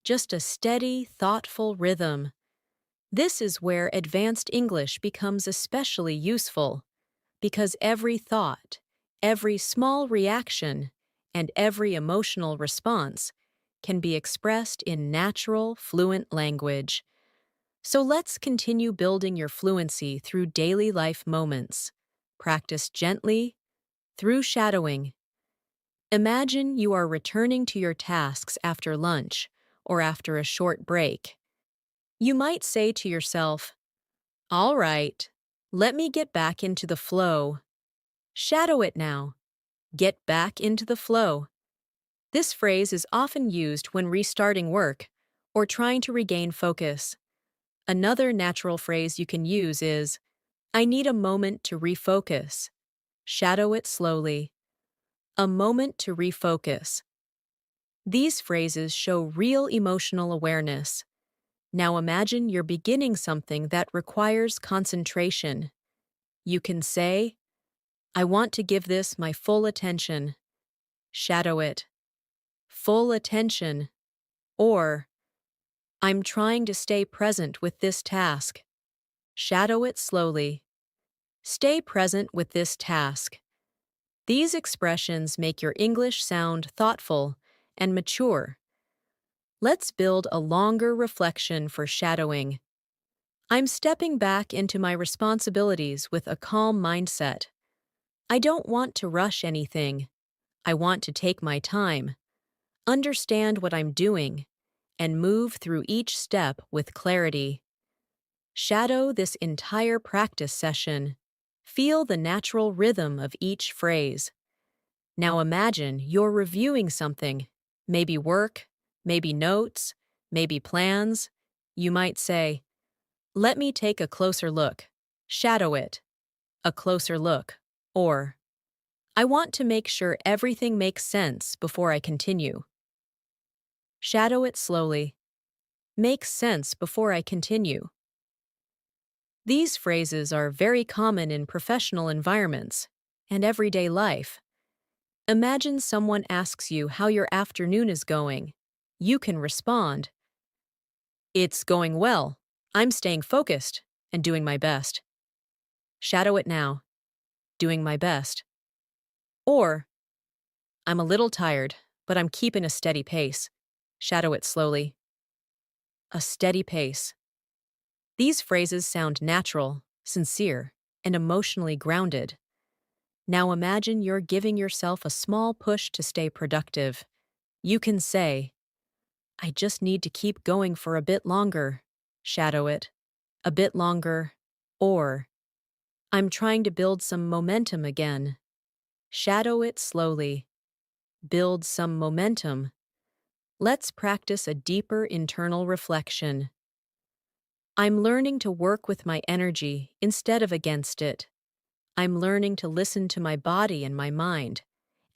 just a steady, thoughtful rhythm. This is where advanced English becomes especially useful, because every thought, every small reaction, and every emotional response can be expressed in natural, fluent language. So let's continue building your fluency through daily life moments. Practice gently, through shadowing. Imagine you are returning to your tasks after lunch or after a short break. You might say to yourself, "All right, let me get back into the flow." Shadow it now. Get back into the flow. This phrase is often used when restarting work or trying to regain focus. Another natural phrase you can use is, "I need a moment to refocus." Shadow it slowly. A moment to refocus. These phrases show real emotional awareness. Now imagine you're beginning something that requires concentration. You can say, "I want to give this my full attention." Shadow it. Full attention. Or, "I'm trying to stay present with this task." Shadow it slowly. Stay present with this task. These expressions make your English sound thoughtful and mature. Let's build a longer reflection for shadowing. I'm stepping back into my responsibilities with a calm mindset. I don't want to rush anything. I want to take my time, understand what I'm doing, and move through each step with clarity. Shadow this entire practice session. Feel the natural rhythm of each phrase. Now imagine you're reviewing something, maybe work, maybe notes, maybe plans. You might say, "Let me take a closer look." Shadow it. A closer look. Or, "I want to make sure everything makes sense before I continue." Shadow it slowly. Makes sense before I continue. These phrases are very common in professional environments and everyday life. Imagine someone asks you how your afternoon is going. You can respond, "It's going well. I'm staying focused and doing my best." Shadow it now. Doing my best. Or, "I'm a little tired, but I'm keeping a steady pace." Shadow it slowly. A steady pace. These phrases sound natural, sincere, and emotionally grounded. Now imagine you're giving yourself a small push to stay productive. You can say, "I just need to keep going for a bit longer." Shadow it. A bit longer. Or, "I'm trying to build some momentum again." Shadow it slowly. Build some momentum. Let's practice a deeper internal reflection. I'm learning to work with my energy instead of against it. I'm learning to listen to my body and my mind,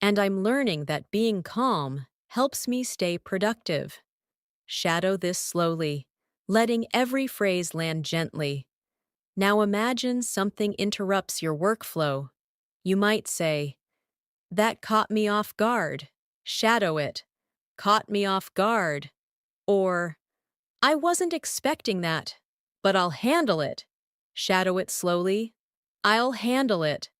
and I'm learning that being calm helps me stay productive. Shadow this slowly, letting every phrase land gently. Now imagine something interrupts your workflow. You might say, "That caught me off guard." Shadow it. "Caught me off guard." Or, "I wasn't expecting that, but I'll handle it." Shadow it slowly. "I'll handle it."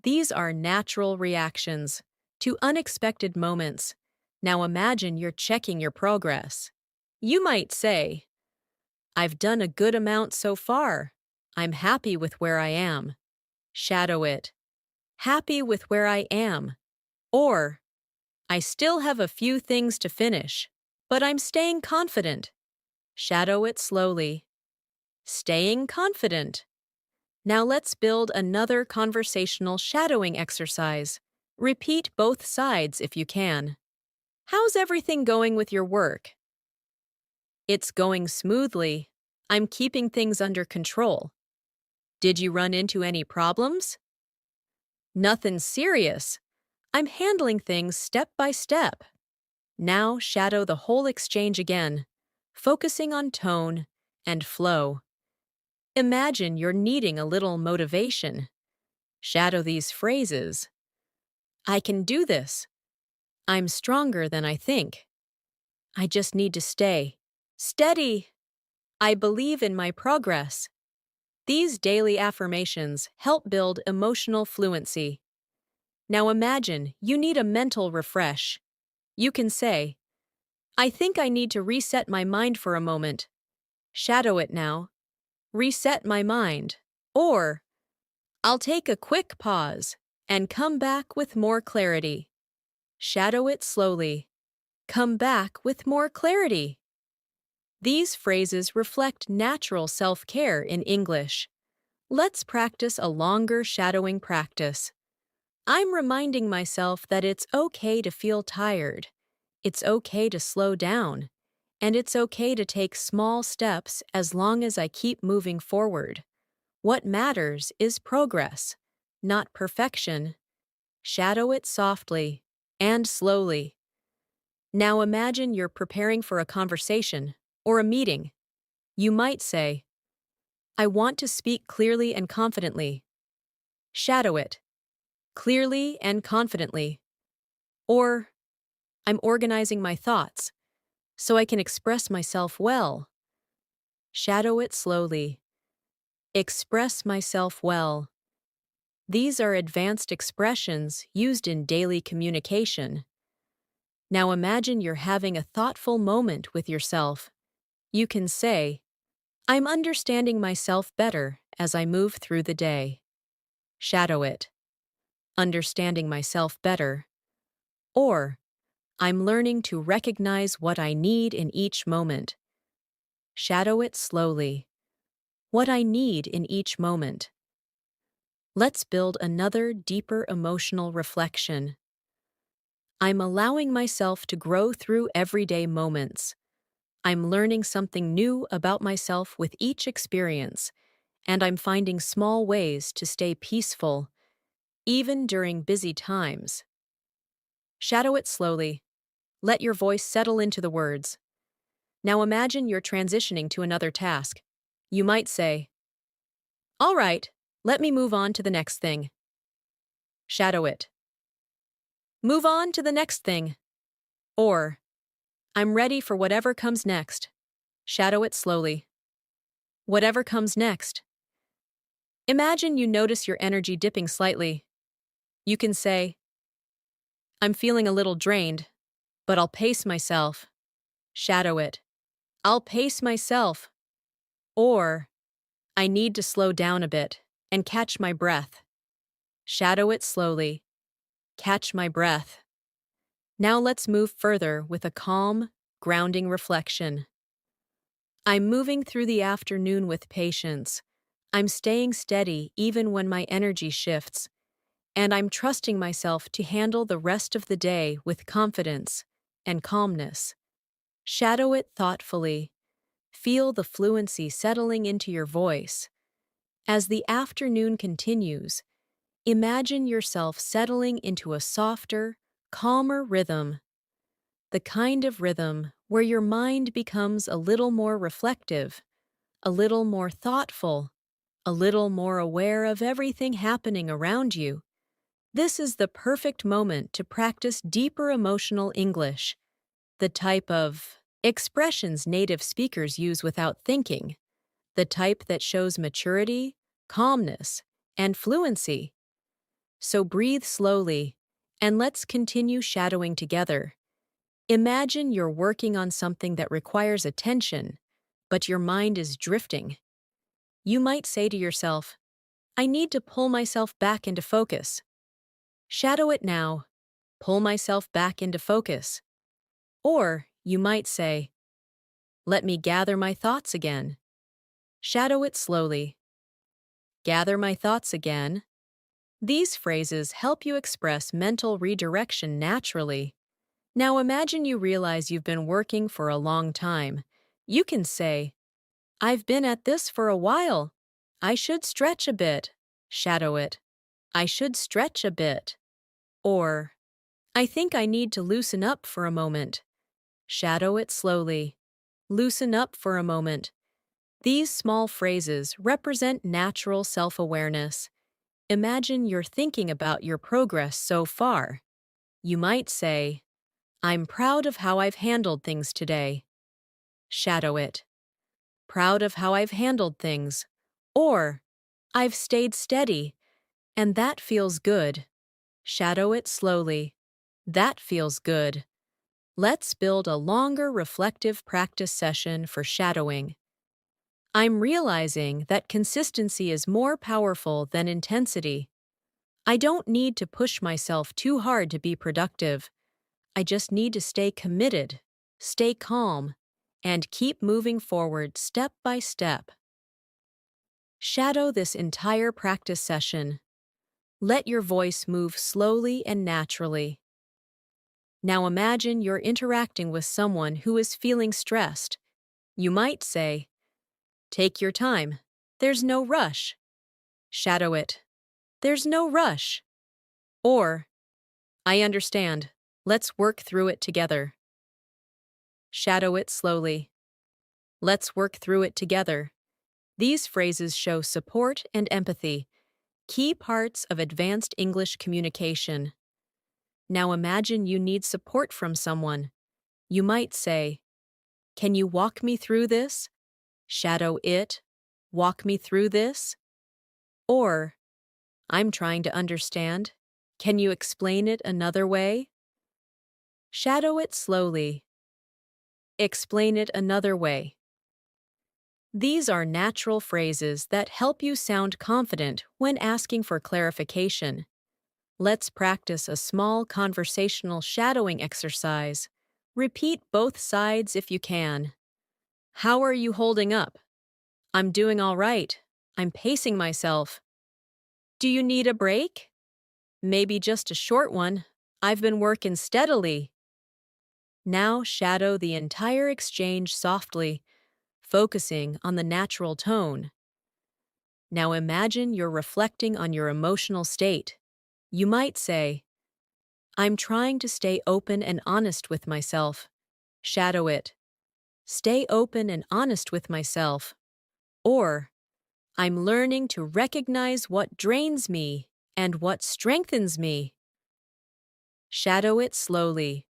These are natural reactions to unexpected moments. Now imagine you're checking your progress. You might say, "I've done a good amount so far. I'm happy with where I am." Shadow it. "Happy with where I am." Or, "I still have a few things to finish, but I'm staying confident." Shadow it slowly. Staying confident. Now let's build another conversational shadowing exercise. Repeat both sides if you can. "How's everything going with your work?" "It's going smoothly. I'm keeping things under control." "Did you run into any problems?" "Nothing serious. I'm handling things step by step." Now shadow the whole exchange again, focusing on tone and flow. Imagine you're needing a little motivation. Shadow these phrases. "I can do this." "I'm stronger than I think." "I just need to stay steady." "I believe in my progress." These daily affirmations help build emotional fluency. Now imagine you need a mental refresh. You can say, "I think I need to reset my mind for a moment." Shadow it now. "Reset my mind." Or, "I'll take a quick pause and come back with more clarity." Shadow it slowly. "Come back with more clarity." These phrases reflect natural self-care in English. Let's practice a longer shadowing practice. I'm reminding myself that it's okay to feel tired. It's okay to slow down. And it's okay to take small steps as long as I keep moving forward. What matters is progress, not perfection. Shadow it softly and slowly. Now imagine you're preparing for a conversation or a meeting. You might say, "I want to speak clearly and confidently." Shadow it. Clearly and confidently. Or, "I'm organizing my thoughts so I can express myself well." Shadow it slowly. Express myself well. These are advanced expressions used in daily communication. Now imagine you're having a thoughtful moment with yourself. You can say, "I'm understanding myself better as I move through the day." Shadow it. Understanding myself better. Or, "I'm learning to recognize what I need in each moment." Shadow it slowly. What I need in each moment. Let's build another deeper emotional reflection. I'm allowing myself to grow through everyday moments. I'm learning something new about myself with each experience, and I'm finding small ways to stay peaceful, even during busy times. Shadow it slowly. Let your voice settle into the words. Now imagine you're transitioning to another task. You might say, "All right, let me move on to the next thing." Shadow it. Move on to the next thing. Or, "I'm ready for whatever comes next." Shadow it slowly. Whatever comes next. Imagine you notice your energy dipping slightly. You can say, "I'm feeling a little drained, but I'll pace myself." Shadow it. "I'll pace myself." Or, "I need to slow down a bit and catch my breath." Shadow it slowly. Catch my breath. Now let's move further with a calm, grounding reflection. I'm moving through the afternoon with patience. I'm staying steady even when my energy shifts. And I'm trusting myself to handle the rest of the day with confidence and calmness. Shadow it thoughtfully. Feel the fluency settling into your voice. As the afternoon continues, Imagine yourself settling into a softer, calmer rhythm, the kind of rhythm where your mind becomes a little more reflective, a little more thoughtful, a little more aware of everything happening around you. This is the perfect moment to practice deeper emotional English, the type of expressions native speakers use without thinking, the type that shows maturity, calmness, and fluency. So breathe slowly, and let's continue shadowing together. Imagine you're working on something that requires attention, but your mind is drifting. You might say to yourself, I need to pull myself back into focus. Shadow it now. Pull myself back into focus. Or you might say, let me gather my thoughts again. Shadow it slowly. Gather my thoughts again. These phrases help you express mental redirection naturally. Now imagine you realize you've been working for a long time. You can say, I've been at this for a while. I should stretch a bit. Shadow it. I should stretch a bit. Or, I think I need to loosen up for a moment. Shadow it slowly. Loosen up for a moment. These small phrases represent natural self-awareness. Imagine you're thinking about your progress so far. You might say, I'm proud of how I've handled things today. Shadow it. Proud of how I've handled things. Or, I've stayed steady, and that feels good. Shadow it slowly. That feels good. Let's build a longer reflective practice session for shadowing. I'm realizing that consistency is more powerful than intensity. I don't need to push myself too hard to be productive. I just need to stay committed, stay calm, and keep moving forward step by step. Shadow this entire practice session. Let your voice move slowly and naturally. Now imagine you're interacting with someone who is feeling stressed. You might say, take your time. There's no rush. Shadow it. There's no rush. Or, I understand. Let's work through it together. Shadow it slowly. Let's work through it together. These phrases show support and empathy, key parts of advanced English communication. Now imagine you need support from someone. You might say, can you walk me through this? Shadow it. Walk me through this. Or, I'm trying to understand. Can you explain it another way? Shadow it slowly. Explain it another way. These are natural phrases that help you sound confident when asking for clarification. Let's practice a small conversational shadowing exercise. Repeat both sides if you can. How are you holding up? I'm doing all right. I'm pacing myself. Do you need a break? Maybe just a short one. I've been working steadily. Now shadow the entire exchange softly, focusing on the natural tone. Now imagine you're reflecting on your emotional state. You might say, I'm trying to stay open and honest with myself. Shadow it. Stay open and honest with myself. Or, I'm learning to recognize what drains me and what strengthens me. Shadow it slowly.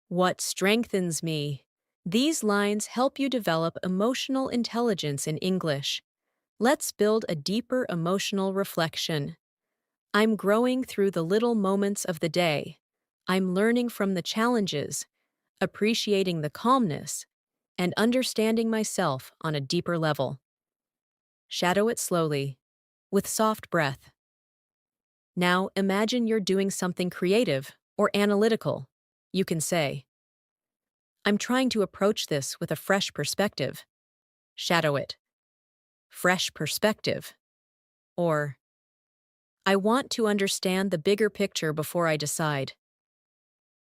What strengthens me? These lines help you develop emotional intelligence in English. Let's build a deeper emotional reflection. I'm growing through the little moments of the day. I'm learning from the challenges, appreciating the calmness, and understanding myself on a deeper level. Shadow it slowly, with soft breath. Now imagine you're doing something creative or analytical. You can say, I'm trying to approach this with a fresh perspective. Shadow it. Fresh perspective. Or, I want to understand the bigger picture before I decide.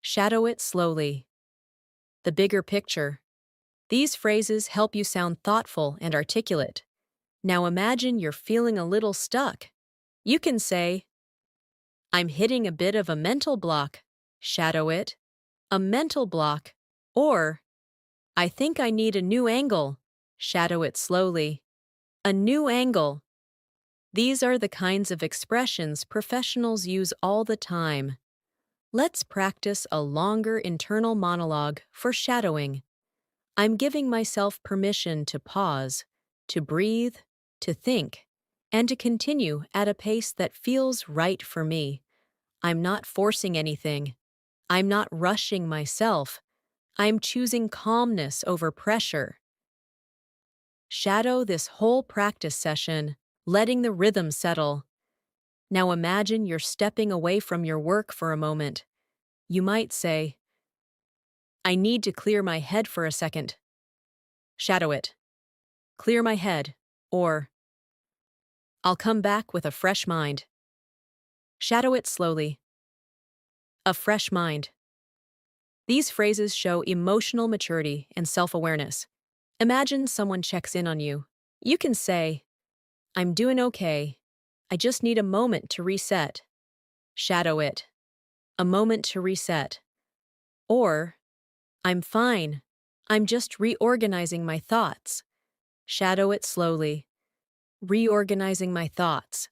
Shadow it slowly. The bigger picture. These phrases help you sound thoughtful and articulate. Now imagine you're feeling a little stuck. You can say, I'm hitting a bit of a mental block. Shadow it. A mental block. Or, I think I need a new angle. Shadow it slowly. A new angle. These are the kinds of expressions professionals use all the time. Let's practice a longer internal monologue for shadowing. I'm giving myself permission to pause, to breathe, to think, and to continue at a pace that feels right for me. I'm not forcing anything. I'm not rushing myself. I'm choosing calmness over pressure. Shadow this whole practice session, letting the rhythm settle. Now imagine you're stepping away from your work for a moment. You might say, I need to clear my head for a second. Shadow it. Clear my head. Or, I'll come back with a fresh mind. Shadow it slowly. A fresh mind. These phrases show emotional maturity and self-awareness. Imagine someone checks in on you. You can say, I'm doing okay. I just need a moment to reset. Shadow it. A moment to reset. Or, I'm fine. I'm just reorganizing my thoughts. Shadow it slowly. Reorganizing my thoughts.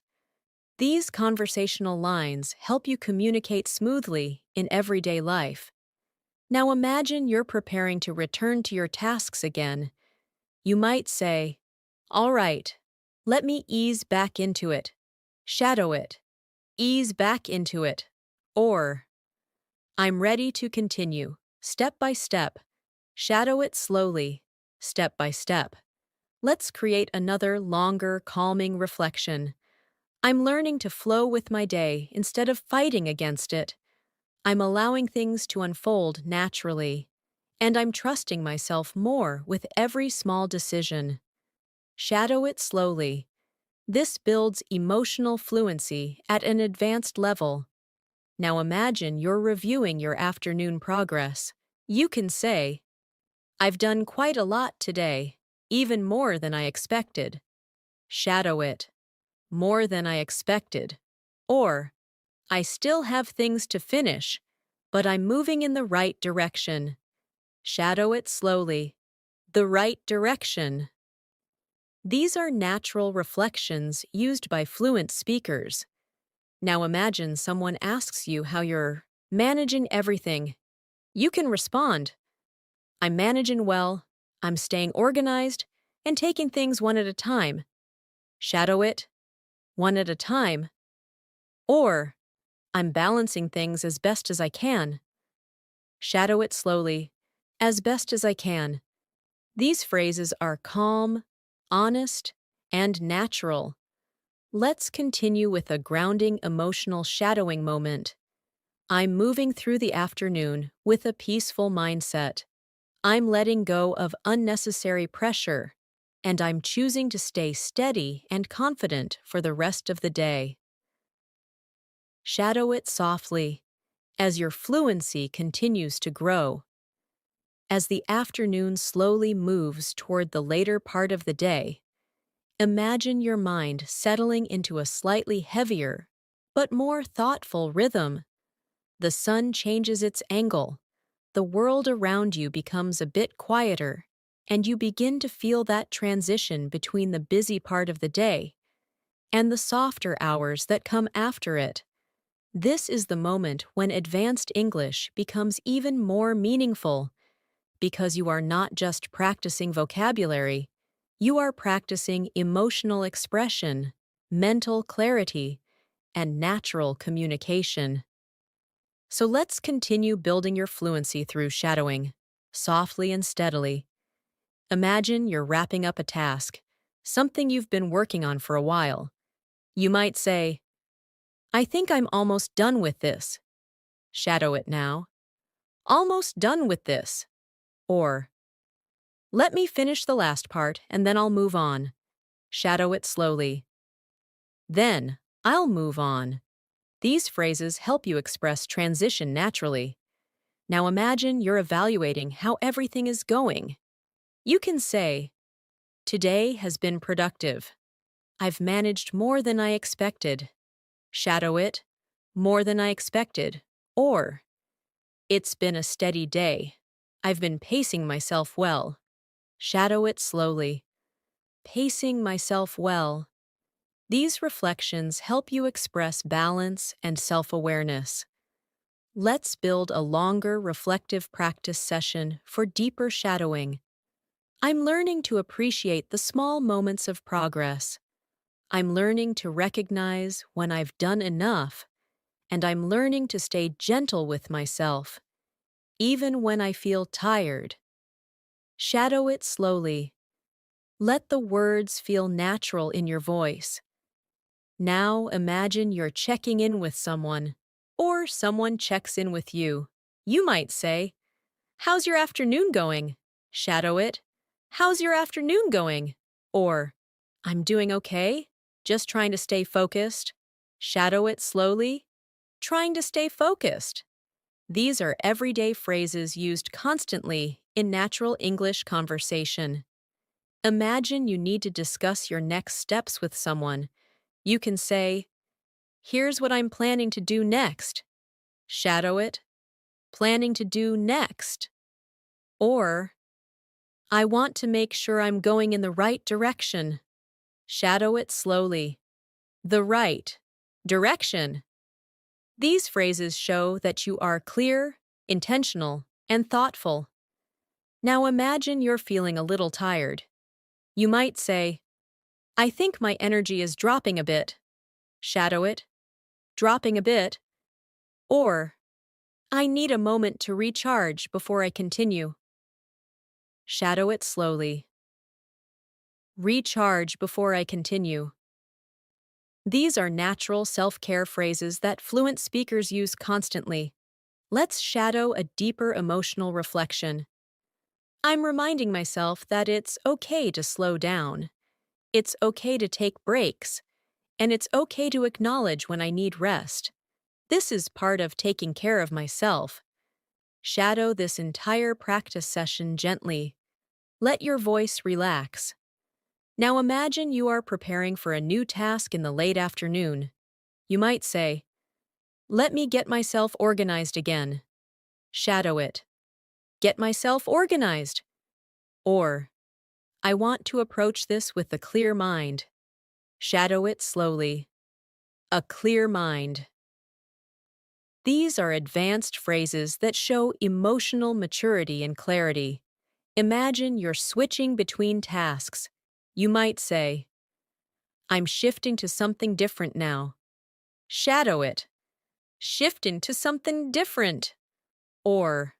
These conversational lines help you communicate smoothly in everyday life. Now imagine you're preparing to return to your tasks again. You might say, all right, let me ease back into it. Shadow it. Ease back into it. Or, I'm ready to continue, step by step. Shadow it slowly, step by step. Let's create another longer, calming reflection. I'm learning to flow with my day instead of fighting against it. I'm allowing things to unfold naturally. And I'm trusting myself more with every small decision. Shadow it slowly. This builds emotional fluency at an advanced level. Now imagine you're reviewing your afternoon progress. You can say, I've done quite a lot today, even more than I expected. Shadow it. More than I expected. Or, I still have things to finish, but I'm moving in the right direction. Shadow it slowly. The right direction. These are natural reflections used by fluent speakers. Now imagine someone asks you how you're managing everything. You can respond, I'm managing well, I'm staying organized, and taking things one at a time. Shadow it, one at a time. Or, I'm balancing things as best as I can. Shadow it slowly, as best as I can. These phrases are calm, honest, and natural. Let's continue with a grounding emotional shadowing moment. I'm moving through the afternoon with a peaceful mindset. I'm letting go of unnecessary pressure, and I'm choosing to stay steady and confident for the rest of the day. Shadow it softly as your fluency continues to grow. As the afternoon slowly moves toward the later part of the day, imagine your mind settling into a slightly heavier but more thoughtful rhythm. The sun changes its angle, the world around you becomes a bit quieter, and you begin to feel that transition between the busy part of the day and the softer hours that come after it. This is the moment when advanced English becomes even more meaningful because you are not just practicing vocabulary, you are practicing emotional expression, mental clarity, and natural communication. So let's continue building your fluency through shadowing, softly and steadily. Imagine you're wrapping up a task, something you've been working on for a while. You might say, I think I'm almost done with this. Shadow it now. Almost done with this. Or, let me finish the last part and then I'll move on. Shadow it slowly. Then, I'll move on. These phrases help you express transition naturally. Now imagine you're evaluating how everything is going. You can say, today has been productive. I've managed more than I expected. Shadow it. more than I expected. Or, it's been a steady day. I've been pacing myself well. Shadow it slowly. Pacing myself well. These reflections help you express balance and self-awareness. Let's build a longer reflective practice session for deeper shadowing. I'm learning to appreciate the small moments of progress. I'm learning to recognize when I've done enough, and I'm learning to stay gentle with myself, even when I feel tired. Shadow it slowly. Let the words feel natural in your voice. Now imagine you're checking in with someone, or someone checks in with you. You might say, "How's your afternoon going?" Shadow it. "How's your afternoon going?" Or, "I'm doing okay, just trying to stay focused." Shadow it slowly. Trying to stay focused. These are everyday phrases used constantly in natural English conversation. Imagine you need to discuss your next steps with someone. You can say, "Here's what I'm planning to do next." Shadow it. Planning to do next. Or, "I want to make sure I'm going in the right direction." Shadow it slowly. The right direction. These phrases show that you are clear, intentional, and thoughtful. Now imagine you're feeling a little tired. You might say, "I think my energy is dropping a bit." Shadow it. Dropping a bit. Or, "I need a moment to recharge before I continue." Shadow it slowly. Recharge before I continue. These are natural self-care phrases that fluent speakers use constantly. Let's shadow a deeper emotional reflection. I'm reminding myself that it's okay to slow down. It's okay to take breaks. And it's okay to acknowledge when I need rest. This is part of taking care of myself. Shadow this entire practice session gently. Let your voice relax. Now imagine you are preparing for a new task in the late afternoon. You might say, "Let me get myself organized again." Shadow it. Get myself organized. Or, "I want to approach this with a clear mind." Shadow it slowly. A clear mind. These are advanced phrases that show emotional maturity and clarity. Imagine you're switching between tasks. You might say, "I'm shifting to something different now." Shadow it. Shift into something different. Or,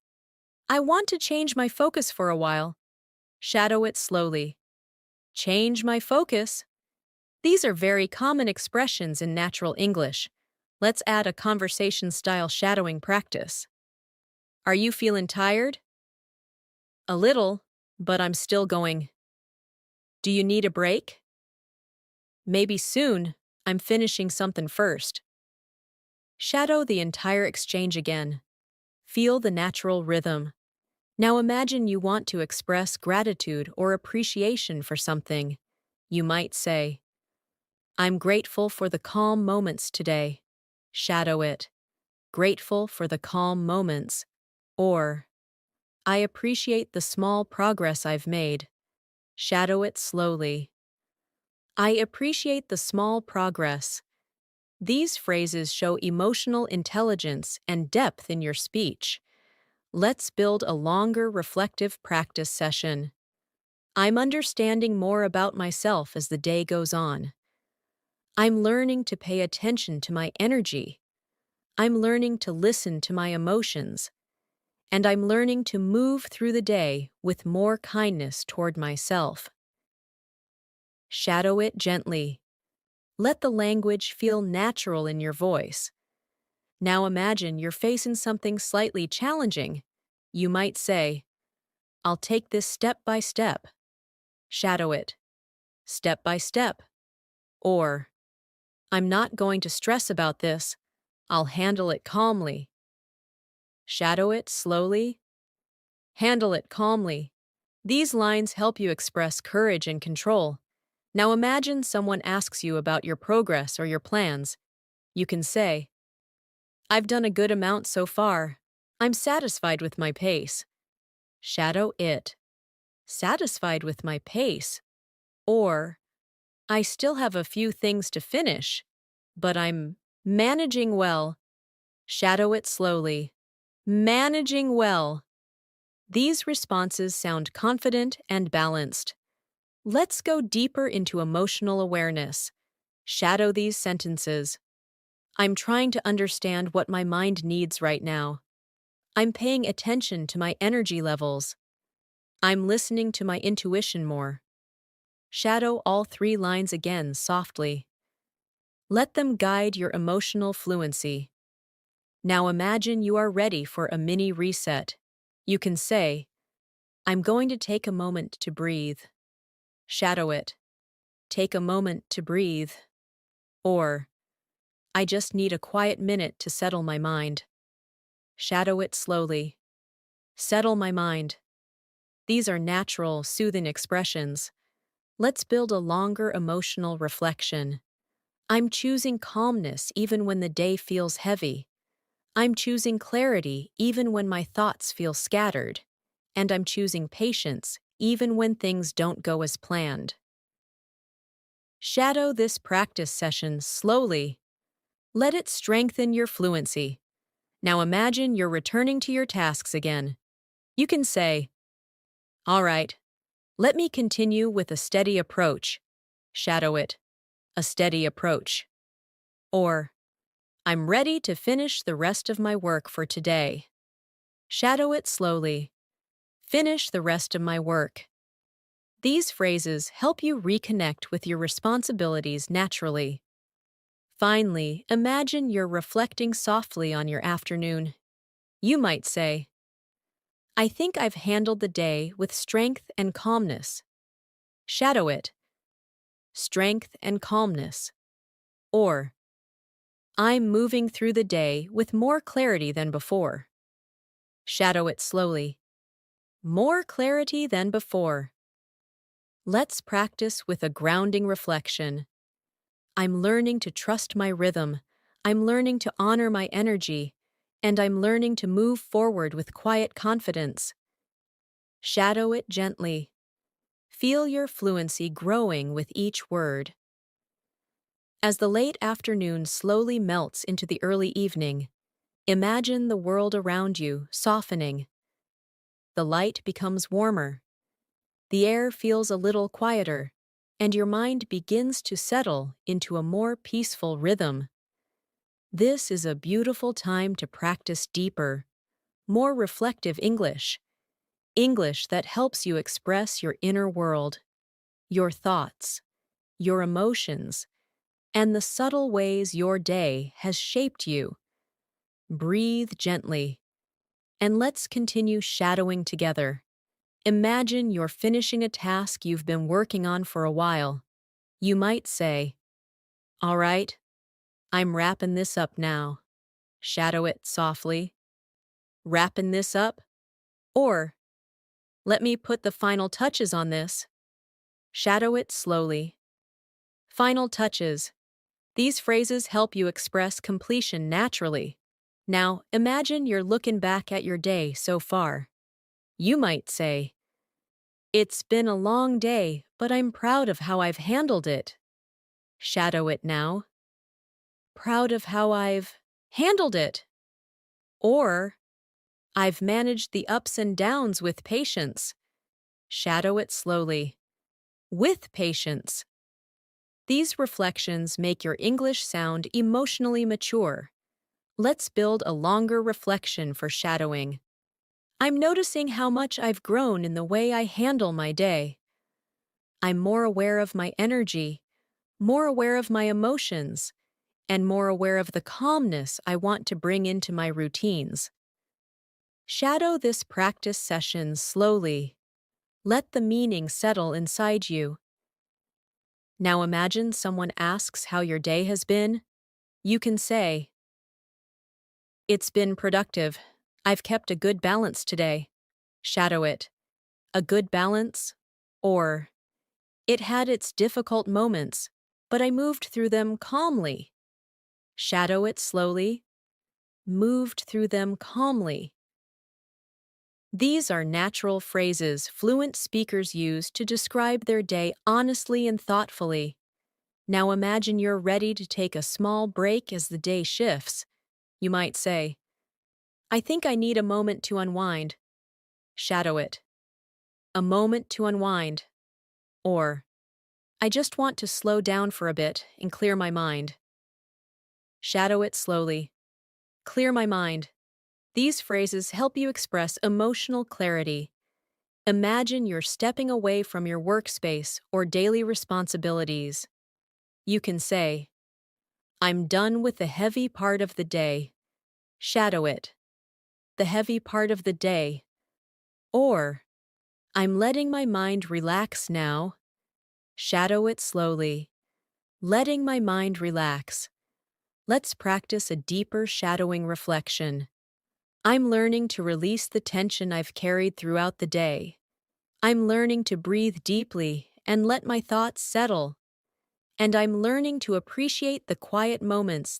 "I want to change my focus for a while." Shadow it slowly. Change my focus. These are very common expressions in natural English. Let's add a conversation-style shadowing practice. Are you feeling tired? A little, but I'm still going. Do you need a break? Maybe soon. I'm finishing something first. Shadow the entire exchange again. Feel the natural rhythm. Now imagine you want to express gratitude or appreciation for something. You might say, "I'm grateful for the calm moments today." Shadow it. Grateful for the calm moments. Or, "I appreciate the small progress I've made." Shadow it slowly. I appreciate the small progress. These phrases show emotional intelligence and depth in your speech. Let's build a longer reflective practice session. I'm understanding more about myself as the day goes on. I'm learning to pay attention to my energy. I'm learning to listen to my emotions. And I'm learning to move through the day with more kindness toward myself. Shadow it gently. Let the language feel natural in your voice. Now imagine you're facing something slightly challenging. You might say, "I'll take this step by step." Shadow it. Step by step. Or, "I'm not going to stress about this. I'll handle it calmly." Shadow it slowly. Handle it calmly. These lines help you express courage and control. Now imagine someone asks you about your progress or your plans. You can say, I've done a good amount so far. I'm satisfied with my pace. Shadow it. Satisfied with my pace. Or, I still have a few things to finish, but I'm managing well. Shadow it slowly. Managing well. These responses sound confident and balanced. Let's go deeper into emotional awareness. Shadow these sentences. I'm trying to understand what my mind needs right now. I'm paying attention to my energy levels. I'm listening to my intuition more. Shadow all three lines again softly. Let them guide your emotional fluency. Now imagine you are ready for a mini reset. You can say, I'm going to take a moment to breathe. Shadow it. Take a moment to breathe. Or, I just need a quiet minute to settle my mind. Shadow it slowly. Settle my mind. These are natural, soothing expressions. Let's build a longer emotional reflection. I'm choosing calmness even when the day feels heavy. I'm choosing clarity even when my thoughts feel scattered. And I'm choosing patience even when things don't go as planned. Shadow this practice session slowly. Let it strengthen your fluency. Now imagine you're returning to your tasks again. You can say, all right, let me continue with a steady approach. Shadow it. A steady approach. Or, I'm ready to finish the rest of my work for today. Shadow it slowly. Finish the rest of my work. These phrases help you reconnect with your responsibilities naturally. Finally, imagine you're reflecting softly on your afternoon. You might say, I think I've handled the day with strength and calmness. Shadow it. Strength and calmness. Or, I'm moving through the day with more clarity than before. Shadow it slowly. More clarity than before. Let's practice with a grounding reflection. I'm learning to trust my rhythm. I'm learning to honor my energy. And I'm learning to move forward with quiet confidence. Shadow it gently. Feel your fluency growing with each word. As the late afternoon slowly melts into the early evening, imagine the world around you softening. The light becomes warmer. The air feels a little quieter, and your mind begins to settle into a more peaceful rhythm. This is a beautiful time to practice deeper, more reflective English. English that helps you express your inner world, your thoughts, your emotions, and the subtle ways your day has shaped you. Breathe gently, and let's continue shadowing together. Imagine you're finishing a task you've been working on for a while. You might say, all right, I'm wrapping this up now. Shadow it softly. Wrapping this up? Or, let me put the final touches on this. Shadow it slowly. Final touches. These phrases help you express completion naturally. Now, imagine you're looking back at your day so far. You might say, it's been a long day, but I'm proud of how I've handled it. Shadow it now. Proud of how I've handled it. Or, I've managed the ups and downs with patience. Shadow it slowly. With patience. These reflections make your English sound emotionally mature. Let's build a longer reflection for shadowing. I'm noticing how much I've grown in the way I handle my day. I'm more aware of my energy, more aware of my emotions, and more aware of the calmness I want to bring into my routines. Shadow this practice session slowly. Let the meaning settle inside you. Now imagine someone asks how your day has been. You can say, it's been productive. I've kept a good balance today. Shadow it. A good balance? Or, it had its difficult moments, but I moved through them calmly. Shadow it slowly. moved through them calmly. These are natural phrases fluent speakers use to describe their day honestly and thoughtfully. Now imagine you're ready to take a small break as the day shifts. You might say, I think I need a moment to unwind. Shadow it. A moment to unwind. Or, I just want to slow down for a bit and clear my mind. Shadow it slowly. Clear my mind. These phrases help you express emotional clarity. Imagine you're stepping away from your workspace or daily responsibilities. You can say, I'm done with the heavy part of the day. Shadow it. The heavy part of the day. Or, I'm letting my mind relax now. Shadow it slowly. Letting my mind relax. Let's practice a deeper shadowing reflection. I'm learning to release the tension I've carried throughout the day. I'm learning to breathe deeply and let my thoughts settle. And I'm learning to appreciate the quiet moments